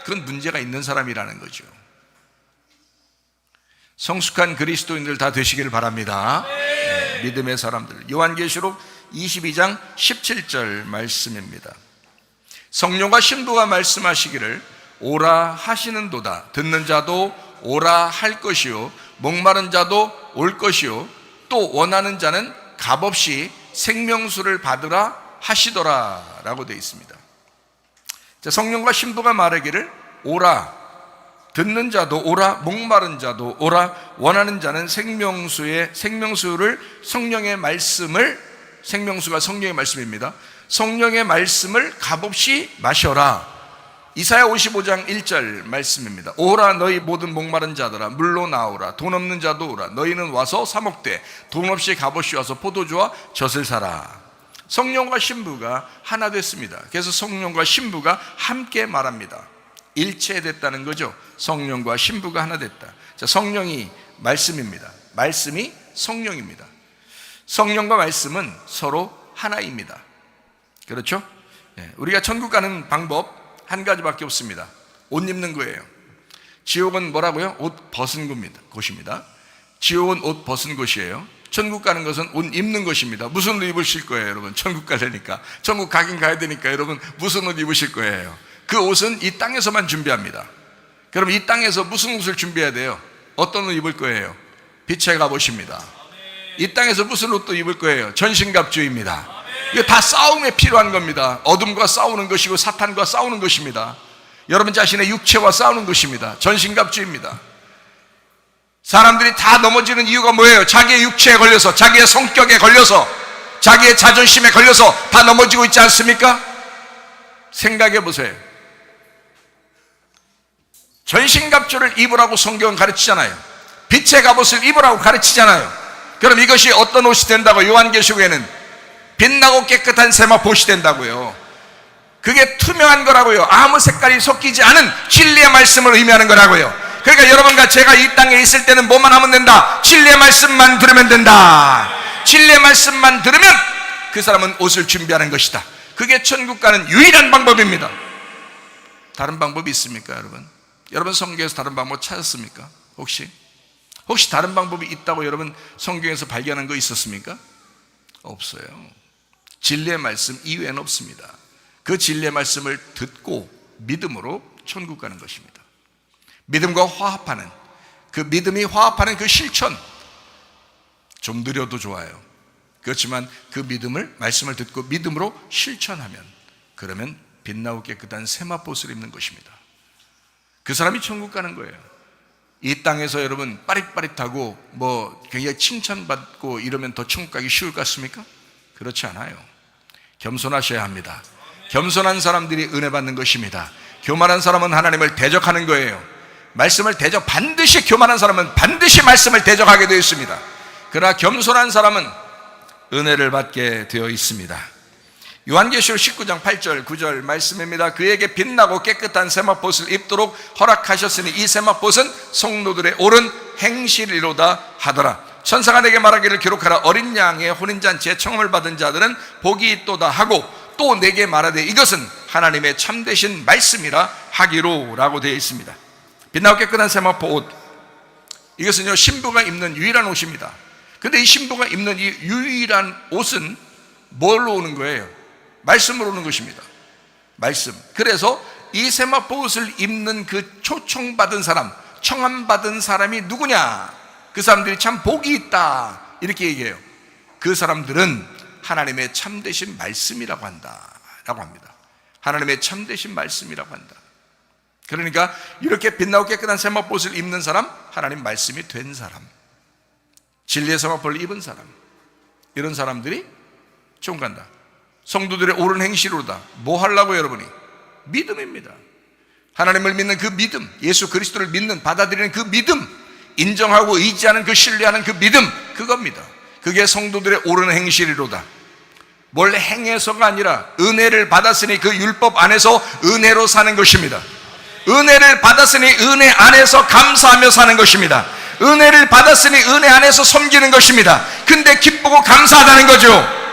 그건 문제가 있는 사람이라는 거죠. 성숙한 그리스도인들 다 되시길 바랍니다. 네, 믿음의 사람들. 요한계시록 22장 17절 말씀입니다. 성령과 신부가 말씀하시기를 오라 하시는도다. 듣는 자도 오라 할 것이요, 목마른 자도 올 것이요, 또 원하는 자는 값없이 생명수를 받으라 하시더라 라고 되어 있습니다. 자, 성령과 신부가 말하기를 오라, 듣는 자도 오라, 목마른 자도 오라, 원하는 자는 생명수를, 성령의 말씀을, 생명수가 성령의 말씀입니다. 성령의 말씀을 값없이 마셔라. 이사야 55장 1절 말씀입니다. 오라 너희 모든 목마른 자들아, 물로 나오라. 돈 없는 자도 오라. 너희는 와서 사 먹되 돈 없이 값없이 와서 포도주와 젖을 사라. 성령과 신부가 하나 됐습니다. 그래서 성령과 신부가 함께 말합니다. 일체됐다는 거죠. 성령과 신부가 하나 됐다. 자, 성령이 말씀입니다. 말씀이 성령입니다. 성령과 말씀은 서로 하나입니다. 그렇죠? 네, 우리가 천국 가는 방법 한 가지밖에 없습니다. 옷 입는 거예요. 지옥은 뭐라고요? 옷 벗은 곳입니다. 지옥은 옷 벗은 곳이에요. 천국 가는 것은 옷 입는 것입니다. 무슨 옷 입으실 거예요, 여러분? 천국 가려니까. 천국 가긴 가야 되니까 여러분 무슨 옷 입으실 거예요? 그 옷은 이 땅에서만 준비합니다. 그럼 이 땅에서 무슨 옷을 준비해야 돼요? 어떤 옷 입을 거예요? 빛의 갑옷입니다. 이 땅에서 무슨 옷도 입을 거예요? 전신갑주입니다. 이거 다 싸움에 필요한 겁니다. 어둠과 싸우는 것이고 사탄과 싸우는 것입니다. 여러분 자신의 육체와 싸우는 것입니다. 전신갑주입니다. 사람들이 다 넘어지는 이유가 뭐예요? 자기의 육체에 걸려서, 자기의 성격에 걸려서, 자기의 자존심에 걸려서 다 넘어지고 있지 않습니까? 생각해 보세요. 전신갑주를 입으라고 성경은 가르치잖아요. 빛의 갑옷을 입으라고 가르치잖아요. 그럼 이것이 어떤 옷이 된다고? 요한계시록에는 빛나고 깨끗한 세마포옷이 된다고요. 그게 투명한 거라고요. 아무 색깔이 섞이지 않은 진리의 말씀을 의미하는 거라고요. 그러니까 여러분과 제가 이 땅에 있을 때는 뭐만 하면 된다? 진리의 말씀만 들으면 된다. 진리의 말씀만 들으면 그 사람은 옷을 준비하는 것이다. 그게 천국 가는 유일한 방법입니다. 다른 방법이 있습니까, 여러분? 여러분 성경에서 다른 방법 찾았습니까? 혹시 다른 방법이 있다고 여러분 성경에서 발견한 거 있었습니까? 없어요. 진리의 말씀 이외에는 없습니다. 그 진리의 말씀을 듣고 믿음으로 천국 가는 것입니다. 믿음과 화합하는, 그 믿음이 화합하는 그 실천, 좀 느려도 좋아요. 그렇지만 그 믿음을, 말씀을 듣고 믿음으로 실천하면, 그러면 빛나고 깨끗한 세마포옷을 입는 것입니다. 그 사람이 천국 가는 거예요. 이 땅에서 여러분 빠릿빠릿하고 뭐 굉장히 칭찬받고 이러면 더 천국 가기 쉬울 것 같습니까? 그렇지 않아요. 겸손하셔야 합니다. 겸손한 사람들이 은혜 받는 것입니다. 교만한 사람은 하나님을 대적하는 거예요. 말씀을 반드시 교만한 사람은 반드시 말씀을 대적하게 되어 있습니다. 그러나 겸손한 사람은 은혜를 받게 되어 있습니다. 요한계시록 19장 8절 9절 말씀입니다. 그에게 빛나고 깨끗한 세마포옷을 입도록 허락하셨으니 이 세마포옷은 성도들의 옳은 행실이로다 하더라. 천사가 내게 말하기를 기록하라. 어린 양의 혼인잔치에 청함을 받은 자들은 복이 있도다 하고 또 내게 말하되 이것은 하나님의 참되신 말씀이라 하기로 라고 되어 있습니다. 빛나고 깨끗한 세마포 옷, 이것은요 신부가 입는 유일한 옷입니다. 근데 이 신부가 입는 이 유일한 옷은 뭘로 오는 거예요? 말씀으로 오는 것입니다. 말씀. 그래서 이 세마포 옷을 입는 그 초청받은 사람, 청함받은 사람이 누구냐? 그 사람들이 참 복이 있다 이렇게 얘기해요. 그 사람들은 하나님의 참되신 말씀이라고 한다라고 합니다. 하나님의 참되신 말씀이라고 한다. 그러니까 이렇게 빛나고 깨끗한 세마포옷을 입는 사람, 하나님 말씀이 된 사람, 진리의 세마포를 입은 사람, 이런 사람들이 천국 간다. 성도들의 옳은 행실로다. 뭐 하려고 여러분이? 믿음입니다. 하나님을 믿는 그 믿음, 예수 그리스도를 믿는, 받아들이는 그 믿음, 인정하고 의지하는 그 신뢰하는 그 믿음, 그겁니다. 그게 성도들의 옳은 행실이로다. 뭘 행해서가 아니라 은혜를 받았으니 그 율법 안에서 은혜로 사는 것입니다. 은혜를 받았으니 은혜 안에서 감사하며 사는 것입니다. 은혜를 받았으니 은혜 안에서 섬기는 것입니다. 근데 기쁘고 감사하다는 거죠.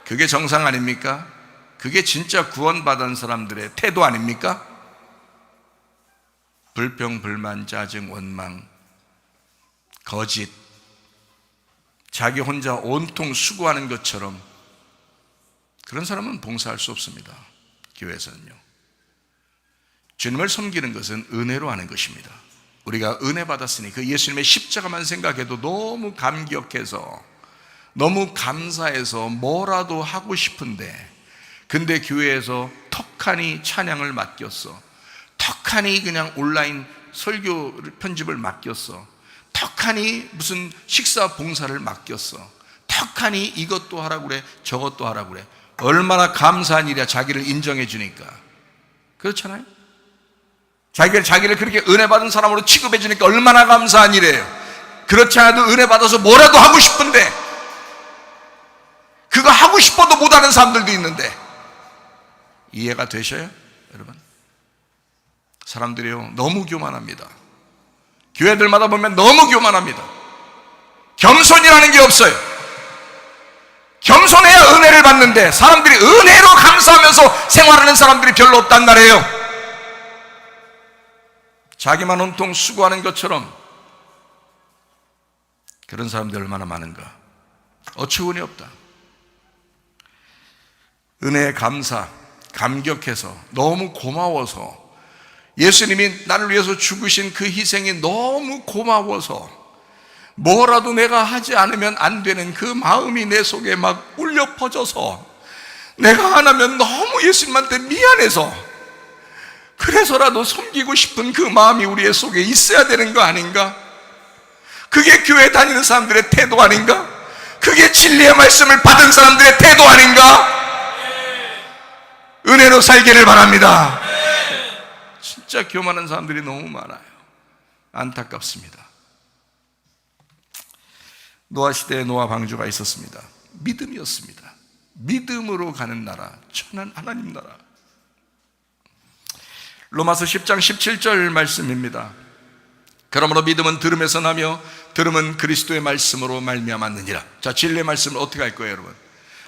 그게 정상 아닙니까? 그게 진짜 구원받은 사람들의 태도 아닙니까? 불평, 불만, 짜증, 원망, 거짓, 자기 혼자 온통 수고하는 것처럼 그런 사람은 봉사할 수 없습니다. 교회에서는요. 주님을 섬기는 것은 은혜로 하는 것입니다. 우리가 은혜 받았으니 그 예수님의 십자가만 생각해도 너무 감격해서, 너무 감사해서 뭐라도 하고 싶은데, 근데 교회에서 턱하니 찬양을 맡겼어, 턱하니 그냥 온라인 설교 편집을 맡겼어, 턱하니 무슨 식사 봉사를 맡겼어, 턱하니 이것도 하라고 그래, 저것도 하라고 그래. 얼마나 감사한 일이야. 자기를 인정해 주니까. 그렇잖아요. 자기를 그렇게 은혜 받은 사람으로 취급해 주니까 얼마나 감사한 일이에요. 그렇지 않아도 은혜 받아서 뭐라도 하고 싶은데, 그거 하고 싶어도 못하는 사람들도 있는데, 이해가 되셔요 여러분? 사람들이요 너무 교만합니다. 교회들마다 보면 너무 교만합니다. 겸손이라는 게 없어요. 겸손해야 은혜를 받는데, 사람들이 은혜로 감사하면서 생활하는 사람들이 별로 없단 말이에요. 자기만 온통 수고하는 것처럼. 그런 사람들이 얼마나 많은가. 어처구니 없다. 은혜에 감사, 감격해서, 너무 고마워서, 예수님이 나를 위해서 죽으신 그 희생이 너무 고마워서, 뭐라도 내가 하지 않으면 안 되는 그 마음이 내 속에 막 울려 퍼져서 내가 안 하면 너무 예수님한테 미안해서 그래서라도 섬기고 싶은 그 마음이 우리의 속에 있어야 되는 거 아닌가? 그게 교회 다니는 사람들의 태도 아닌가? 그게 진리의 말씀을 받은 사람들의 태도 아닌가? 은혜로 살기를 바랍니다. 진짜 교만한 사람들이 너무 많아요. 안타깝습니다. 노아 시대에 노아 방주가 있었습니다. 믿음이었습니다. 믿음으로 가는 나라, 천한 하나님 나라. 로마서 10장 17절 말씀입니다. 그러므로 믿음은 들음에서 나며 들음은 그리스도의 말씀으로 말미암았느니라. 자, 진리의 말씀을 어떻게 할 거예요, 여러분?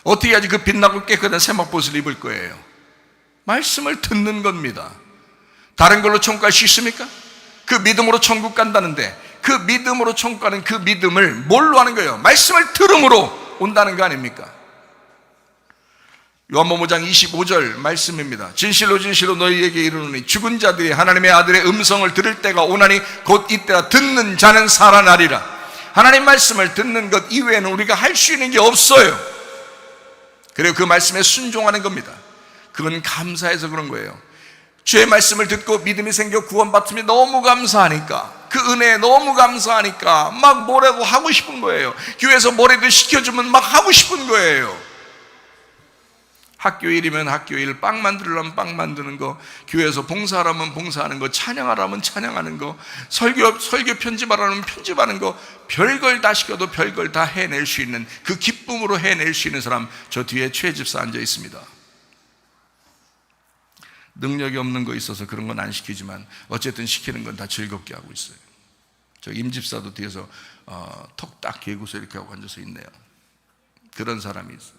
어떻게 해야지 그 빛나고 깨끗한 세막봇을 입을 거예요? 말씀을 듣는 겁니다. 다른 걸로 천국 갈 수 있습니까? 그 믿음으로 천국 간다는데 그 믿음으로 천국 가는 그 믿음을 뭘로 하는 거예요? 말씀을 들음으로 온다는 거 아닙니까? 요한복음 5장 25절 말씀입니다. 진실로 진실로 너희에게 이르노니 죽은 자들이 하나님의 아들의 음성을 들을 때가 오나니 곧 이때라. 듣는 자는 살아나리라. 하나님 말씀을 듣는 것 이외에는 우리가 할 수 있는 게 없어요. 그리고 그 말씀에 순종하는 겁니다. 그건 감사해서 그런 거예요. 주의 말씀을 듣고 믿음이 생겨 구원받으면 너무 감사하니까, 그 은혜에 너무 감사하니까 막 뭐라도 하고 싶은 거예요. 교회에서 뭐라도 시켜주면 막 하고 싶은 거예요. 학교 일이면 학교 일, 빵 만들려면 빵 만드는 거, 교회에서 봉사하라면 봉사하는 거, 찬양하라면 찬양하는 거, 설교 편집하라면 편집하는 거, 별걸 다 시켜도 별걸 다 해낼 수 있는, 그 기쁨으로 해낼 수 있는 사람, 저 뒤에 최 집사 앉아 있습니다. 능력이 없는 거 있어서 그런 건 안 시키지만 어쨌든 시키는 건 다 즐겁게 하고 있어요. 저 임 집사도 뒤에서 턱 딱 개고서 이렇게 하고 앉아서 있네요. 그런 사람이 있어요.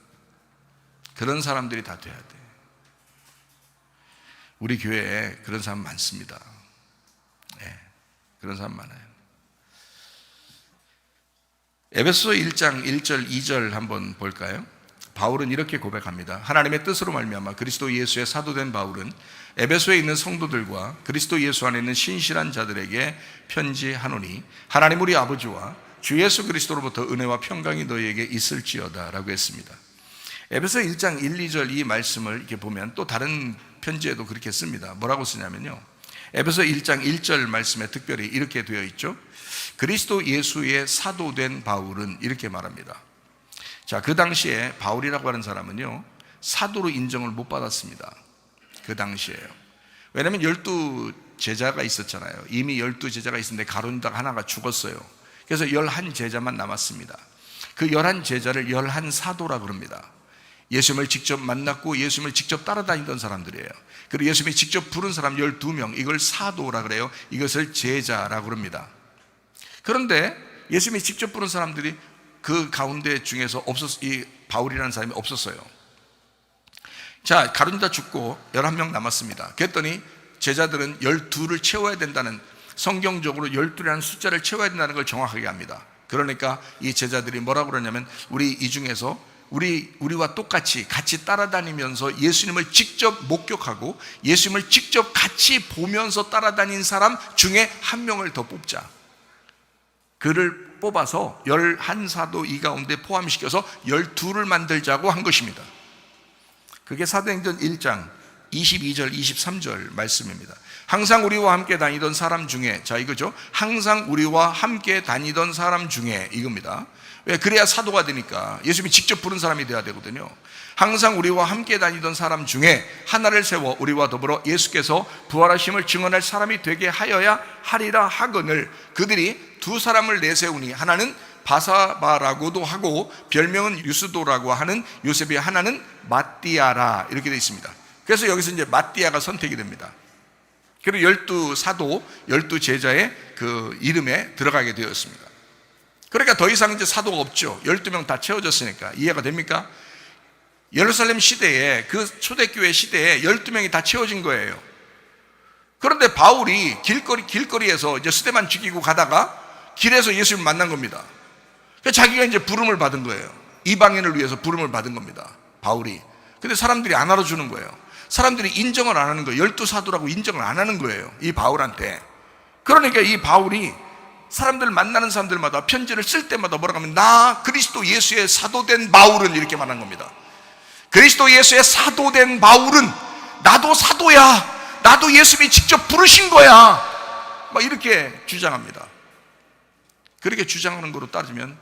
그런 사람들이 다 돼야 돼. 우리 교회에 그런 사람 많습니다. 네, 그런 사람 많아요. 에베소 1장 1절 2절 한번 볼까요? 바울은 이렇게 고백합니다. 하나님의 뜻으로 말미암아 그리스도 예수의 사도된 바울은 에베소에 있는 성도들과 그리스도 예수 안에 있는 신실한 자들에게 편지하노니 하나님 우리 아버지와 주 예수 그리스도로부터 은혜와 평강이 너희에게 있을지어다 라고 했습니다. 에베소 1장 1, 2절 이 말씀을 이렇게 보면 또 다른 편지에도 그렇게 씁니다. 뭐라고 쓰냐면요, 에베소 1장 1절 말씀에 특별히 이렇게 되어 있죠. 그리스도 예수의 사도된 바울은 이렇게 말합니다. 자, 그 당시에 바울이라고 하는 사람은요, 사도로 인정을 못 받았습니다. 그 당시에요. 왜냐하면 12제자가 있었잖아요. 이미 12제자가 있었는데 가룟유다 하나가 죽었어요. 그래서 11제자만 남았습니다. 그 11제자를 11사도라 그럽니다. 예수님을 직접 만났고 예수님을 직접 따라다니던 사람들이에요. 그리고 예수님이 직접 부른 사람 12명, 이걸 사도라 그래요. 이것을 제자라고 그럽니다. 그런데 예수님이 직접 부른 사람들이 그 가운데 중에서 이 바울이라는 사람이 없었어요. 자, 가룟유다 죽고 11명 남았습니다. 그랬더니 제자들은 12를 채워야 된다는, 성경적으로 12라는 숫자를 채워야 된다는 걸 정확하게 합니다. 그러니까 이 제자들이 뭐라고 그러냐면, 우리 이 중에서 우리와 똑같이 같이 따라다니면서 예수님을 직접 목격하고 예수님을 직접 같이 보면서 따라다닌 사람 중에 한 명을 더 뽑자. 그를 뽑아서 11사도 이 가운데 포함시켜서 12를 만들자고 한 것입니다. 그게 사도행전 1장 22절 23절 말씀입니다. 항상 우리와 함께 다니던 사람 중에, 자 이거죠, 항상 우리와 함께 다니던 사람 중에, 이겁니다. 왜? 그래야 사도가 되니까 예수님이 직접 부른 사람이 돼야 되거든요. 항상 우리와 함께 다니던 사람 중에 하나를 세워 우리와 더불어 예수께서 부활하심을 증언할 사람이 되게 하여야 하리라 하거늘, 그들이 두 사람을 내세우니 하나는 바사바라고도 하고 별명은 유스도라고 하는 요셉이, 하나는 마띠아라, 이렇게 되어 있습니다. 그래서 여기서 이제 마띠아가 선택이 됩니다. 그리고 12사도 12제자의 그 이름에 들어가게 되었습니다. 그러니까 더 이상 이제 사도가 없죠. 12명 다 채워졌으니까. 이해가 됩니까? 예루살렘 시대에, 그 초대교회 시대에 12명이 다 채워진 거예요. 그런데 바울이 길거리에서 이제 스데반 죽이고 가다가 길에서 예수님을 만난 겁니다. 그래서 자기가 이제 부름을 받은 거예요. 이방인을 위해서 부름을 받은 겁니다, 바울이. 근데 사람들이 안 알아주는 거예요. 사람들이 인정을 안 하는 거예요. 12사도라고 인정을 안 하는 거예요, 이 바울한테. 그러니까 이 바울이 사람들 만나는 사람들마다 편지를 쓸 때마다 뭐라고 하면 나 그리스도 예수의 사도된 바울은 이렇게 말한 겁니다. 그리스도 예수의 사도된 바울은 나도 사도야, 나도 예수님이 직접 부르신 거야, 막 이렇게 주장합니다. 그렇게 주장하는 거로 따지면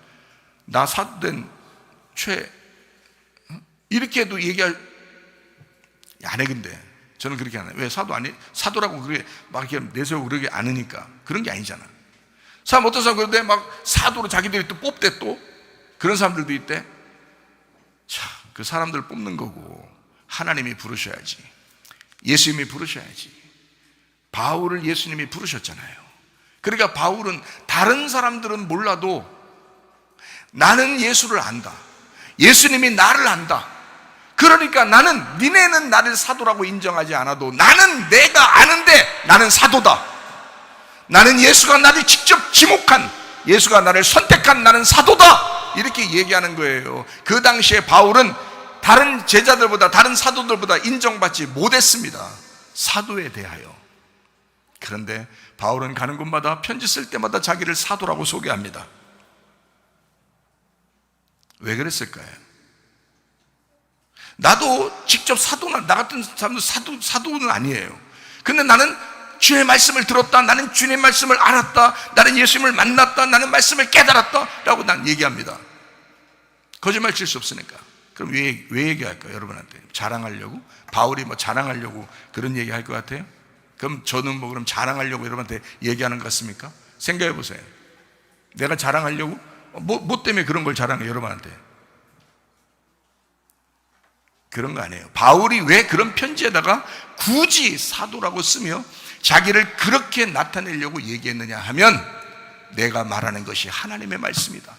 나 사도된 이렇게도 얘기할 안 해. 근데 저는 그렇게 안 해요. 왜? 사도 아니, 사도라고 그렇게 막 이렇게 내세우고 그러게 않으니까. 그런 게 아니잖아. 사람 어떤 사람 그런데 막 사도로 자기들이 또 뽑대. 또 그런 사람들도 있대. 자, 그 사람들 뽑는 거고 하나님이 부르셔야지, 예수님이 부르셔야지. 바울을 예수님이 부르셨잖아요. 그러니까 바울은 다른 사람들은 몰라도 나는 예수를 안다, 예수님이 나를 안다. 그러니까 니네는 나를 사도라고 인정하지 않아도 나는 내가 아는데 나는 사도다. 나는 예수가 나를 직접 지목한, 예수가 나를 선택한 나는 사도다, 이렇게 얘기하는 거예요. 그 당시에 바울은 다른 제자들보다, 다른 사도들보다 인정받지 못했습니다, 사도에 대하여. 그런데 바울은 가는 곳마다 편지 쓸 때마다 자기를 사도라고 소개합니다. 왜 그랬을까요? 나도 직접 사도나, 나 같은 사람도 사도는 아니에요. 근데 나는 주의 말씀을 들었다, 나는 주의 말씀을 알았다, 나는 예수님을 만났다, 나는 말씀을 깨달았다 라고 난 얘기합니다. 거짓말 칠 수 없으니까. 그럼 왜 얘기할까요? 여러분한테 자랑하려고? 바울이 뭐 자랑하려고 그런 얘기 할 것 같아요? 그럼 저는 뭐 그럼 자랑하려고 여러분한테 얘기하는 것 같습니까? 생각해 보세요. 내가 자랑하려고? 뭐 때문에 그런 걸 자랑해 여러분한테? 그런 거 아니에요. 바울이 왜 그런 편지에다가 굳이 사도라고 쓰며 자기를 그렇게 나타내려고 얘기했느냐 하면, 내가 말하는 것이 하나님의 말씀이다,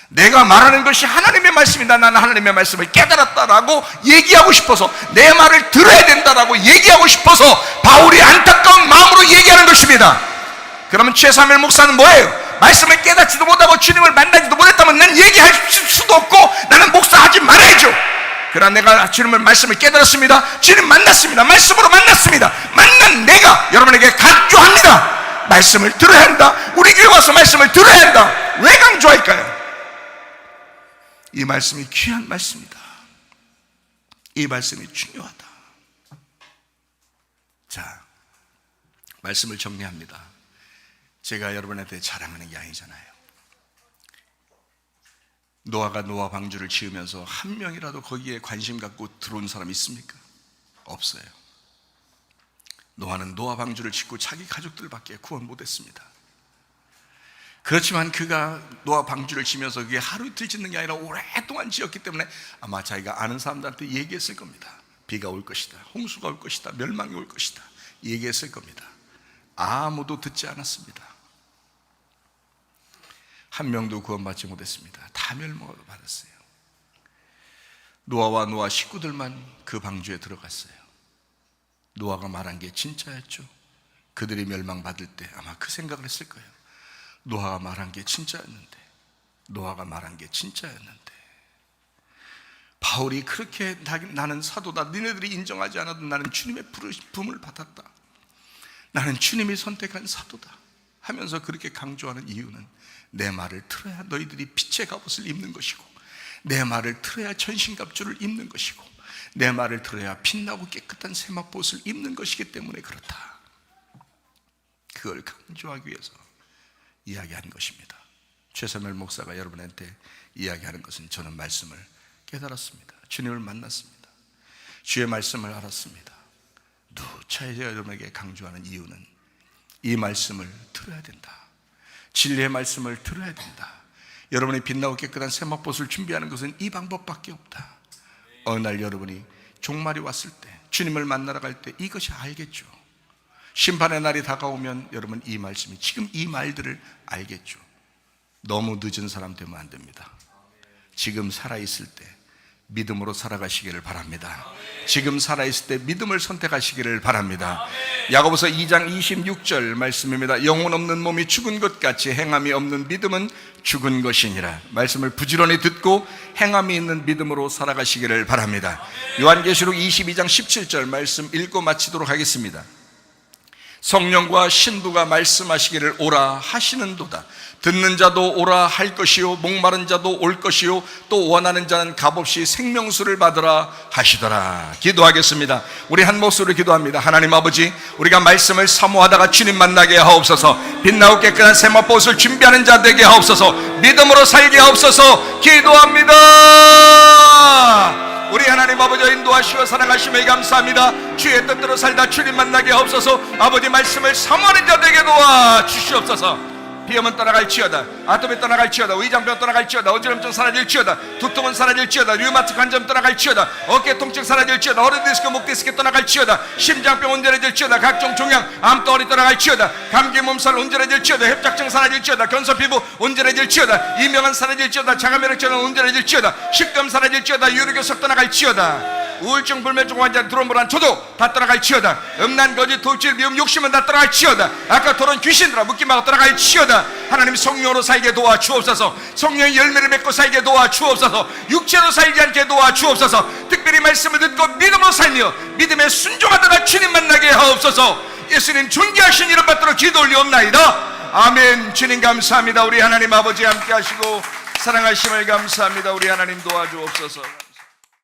내가 말하는 것이 하나님의 말씀이다, 나는 하나님의 말씀을 깨달았다라고 얘기하고 싶어서, 내 말을 들어야 된다라고 얘기하고 싶어서 바울이 안타까운 마음으로 얘기하는 것입니다. 그러면 최사무엘 목사는 뭐예요? 말씀을 깨닫지도 못하고 주님을 만나지도 못했다면 난 얘기할 수도 없고 나는 목사하지 말아야죠. 그러나 내가 주님의 말씀을 깨달았습니다, 주님 만났습니다, 말씀으로 만났습니다, 만난 내가 여러분에게 강조합니다. 말씀을 들어야 한다. 우리 교회 와서 말씀을 들어야 한다. 왜 강조할까요? 이 말씀이 귀한 말씀이다, 이 말씀이 중요하다. 자, 말씀을 정리합니다. 제가 여러분한테 자랑하는 게 아니잖아요. 노아가 노아 방주를 지으면서 한 명이라도 거기에 관심 갖고 들어온 사람이 있습니까? 없어요. 노아는 노아 방주를 짓고 자기 가족들밖에 구원 못했습니다. 그렇지만 그가 노아 방주를 지면서 그게 하루 이틀 짓는 게 아니라 오랫동안 지었기 때문에 아마 자기가 아는 사람들한테 얘기했을 겁니다. 비가 올 것이다, 홍수가 올 것이다, 멸망이 올 것이다, 얘기했을 겁니다. 아무도 듣지 않았습니다. 한 명도 구원받지 못했습니다. 다 멸망을 받았어요. 노아와 노아 식구들만 그 방주에 들어갔어요. 노아가 말한 게 진짜였죠. 그들이 멸망받을 때 아마 그 생각을 했을 거예요. 노아가 말한 게 진짜였는데, 노아가 말한 게 진짜였는데. 바울이 그렇게 나는 사도다, 니네들이 인정하지 않아도 나는 주님의 부름을 받았다, 나는 주님이 선택한 사도다 하면서 그렇게 강조하는 이유는, 내 말을 들어야 너희들이 빛의 갑옷을 입는 것이고, 내 말을 들어야 전신갑주를 입는 것이고, 내 말을 들어야 빛나고 깨끗한 세마포옷을 입는 것이기 때문에 그렇다. 그걸 강조하기 위해서 이야기하는 것입니다. 최사무엘 목사가 여러분한테 이야기하는 것은, 저는 말씀을 깨달았습니다, 주님을 만났습니다, 주의 말씀을 알았습니다. 누차례 여러분에게 강조하는 이유는, 이 말씀을 들어야 된다, 진리의 말씀을 들어야 된다. 여러분이 빛나고 깨끗한 세마포옷을 준비하는 것은 이 방법밖에 없다. 어느 날 여러분이 종말이 왔을 때, 주님을 만나러 갈 때 이것이 알겠죠. 심판의 날이 다가오면 여러분 이 말씀이, 지금 이 말들을 알겠죠. 너무 늦은 사람 되면 안 됩니다. 지금 살아있을 때 믿음으로 살아가시기를 바랍니다. 지금 살아있을 때 믿음을 선택하시기를 바랍니다. 야고보서 2장 26절 말씀입니다. 영혼 없는 몸이 죽은 것 같이 행함이 없는 믿음은 죽은 것이니라. 말씀을 부지런히 듣고 행함이 있는 믿음으로 살아가시기를 바랍니다. 요한계시록 22장 17절 말씀 읽고 마치도록 하겠습니다. 성령과 신부가 말씀하시기를 오라 하시는도다. 듣는 자도 오라 할 것이요 목마른 자도 올 것이요 또 원하는 자는 값없이 생명수를 받으라 하시더라. 기도하겠습니다. 우리 한 목소리로 기도합니다. 하나님 아버지, 우리가 말씀을 사모하다가 주님 만나게 하옵소서. 빛나고 깨끗한 세마포옷을 준비하는 자 되게 하옵소서. 믿음으로 살게 하옵소서. 기도합니다. 우리 하나님 아버지 인도하시고 사랑하심에 감사합니다. 주의 뜻대로 살다 주님 만나게 하옵소서. 아버지 말씀을 사모하는 자 되게 도와 주시옵소서. 비염은 떠나갈지어다, 아토피 떠나갈지어다, 위장병 떠나갈지어다, 어지럼증 사라질지어다, 두통은 사라질지어다, 류마틱 관점 떠나갈지어다, 어깨 통증 사라질지어다, 허리 디스크, 목 디스크 떠나갈지어다, 심장병 온전해질지어다, 각종 종양, 암덩어리 떠나갈지어다, 감기 몸살 온전해질지어다, 협착증 사라질지어다, 견소 피부 온전해질지어다, 이명은 사라질지어다, 자가면역증은 온전해질지어다, 식감 사라질지어다, 유르교석 떠나갈지어다, 우울증, 불면증 환자, 드론불안, 초도 다 떠나갈지어다, 음란, 거짓, 돌질, 미움, 욕심은 다 떠나갈지어다, 아까 토론 귀신들아 묶임하고 떠나갈지어다. 하나님 성령으로 살게 도와주옵소서. 성령의 열매를 맺고 살게 도와주옵소서. 육체로 살지 않게 도와주옵소서. 특별히 말씀을 듣고 믿음으로 살며 믿음에 순종하다가 주님 만나게 하옵소서. 예수님 존귀하신 이름 받들어 기도 올리옵나이다. 아멘. 주님 감사합니다. 우리 하나님 아버지 함께 하시고 사랑하심을 감사합니다. 우리 하나님 도와주옵소서.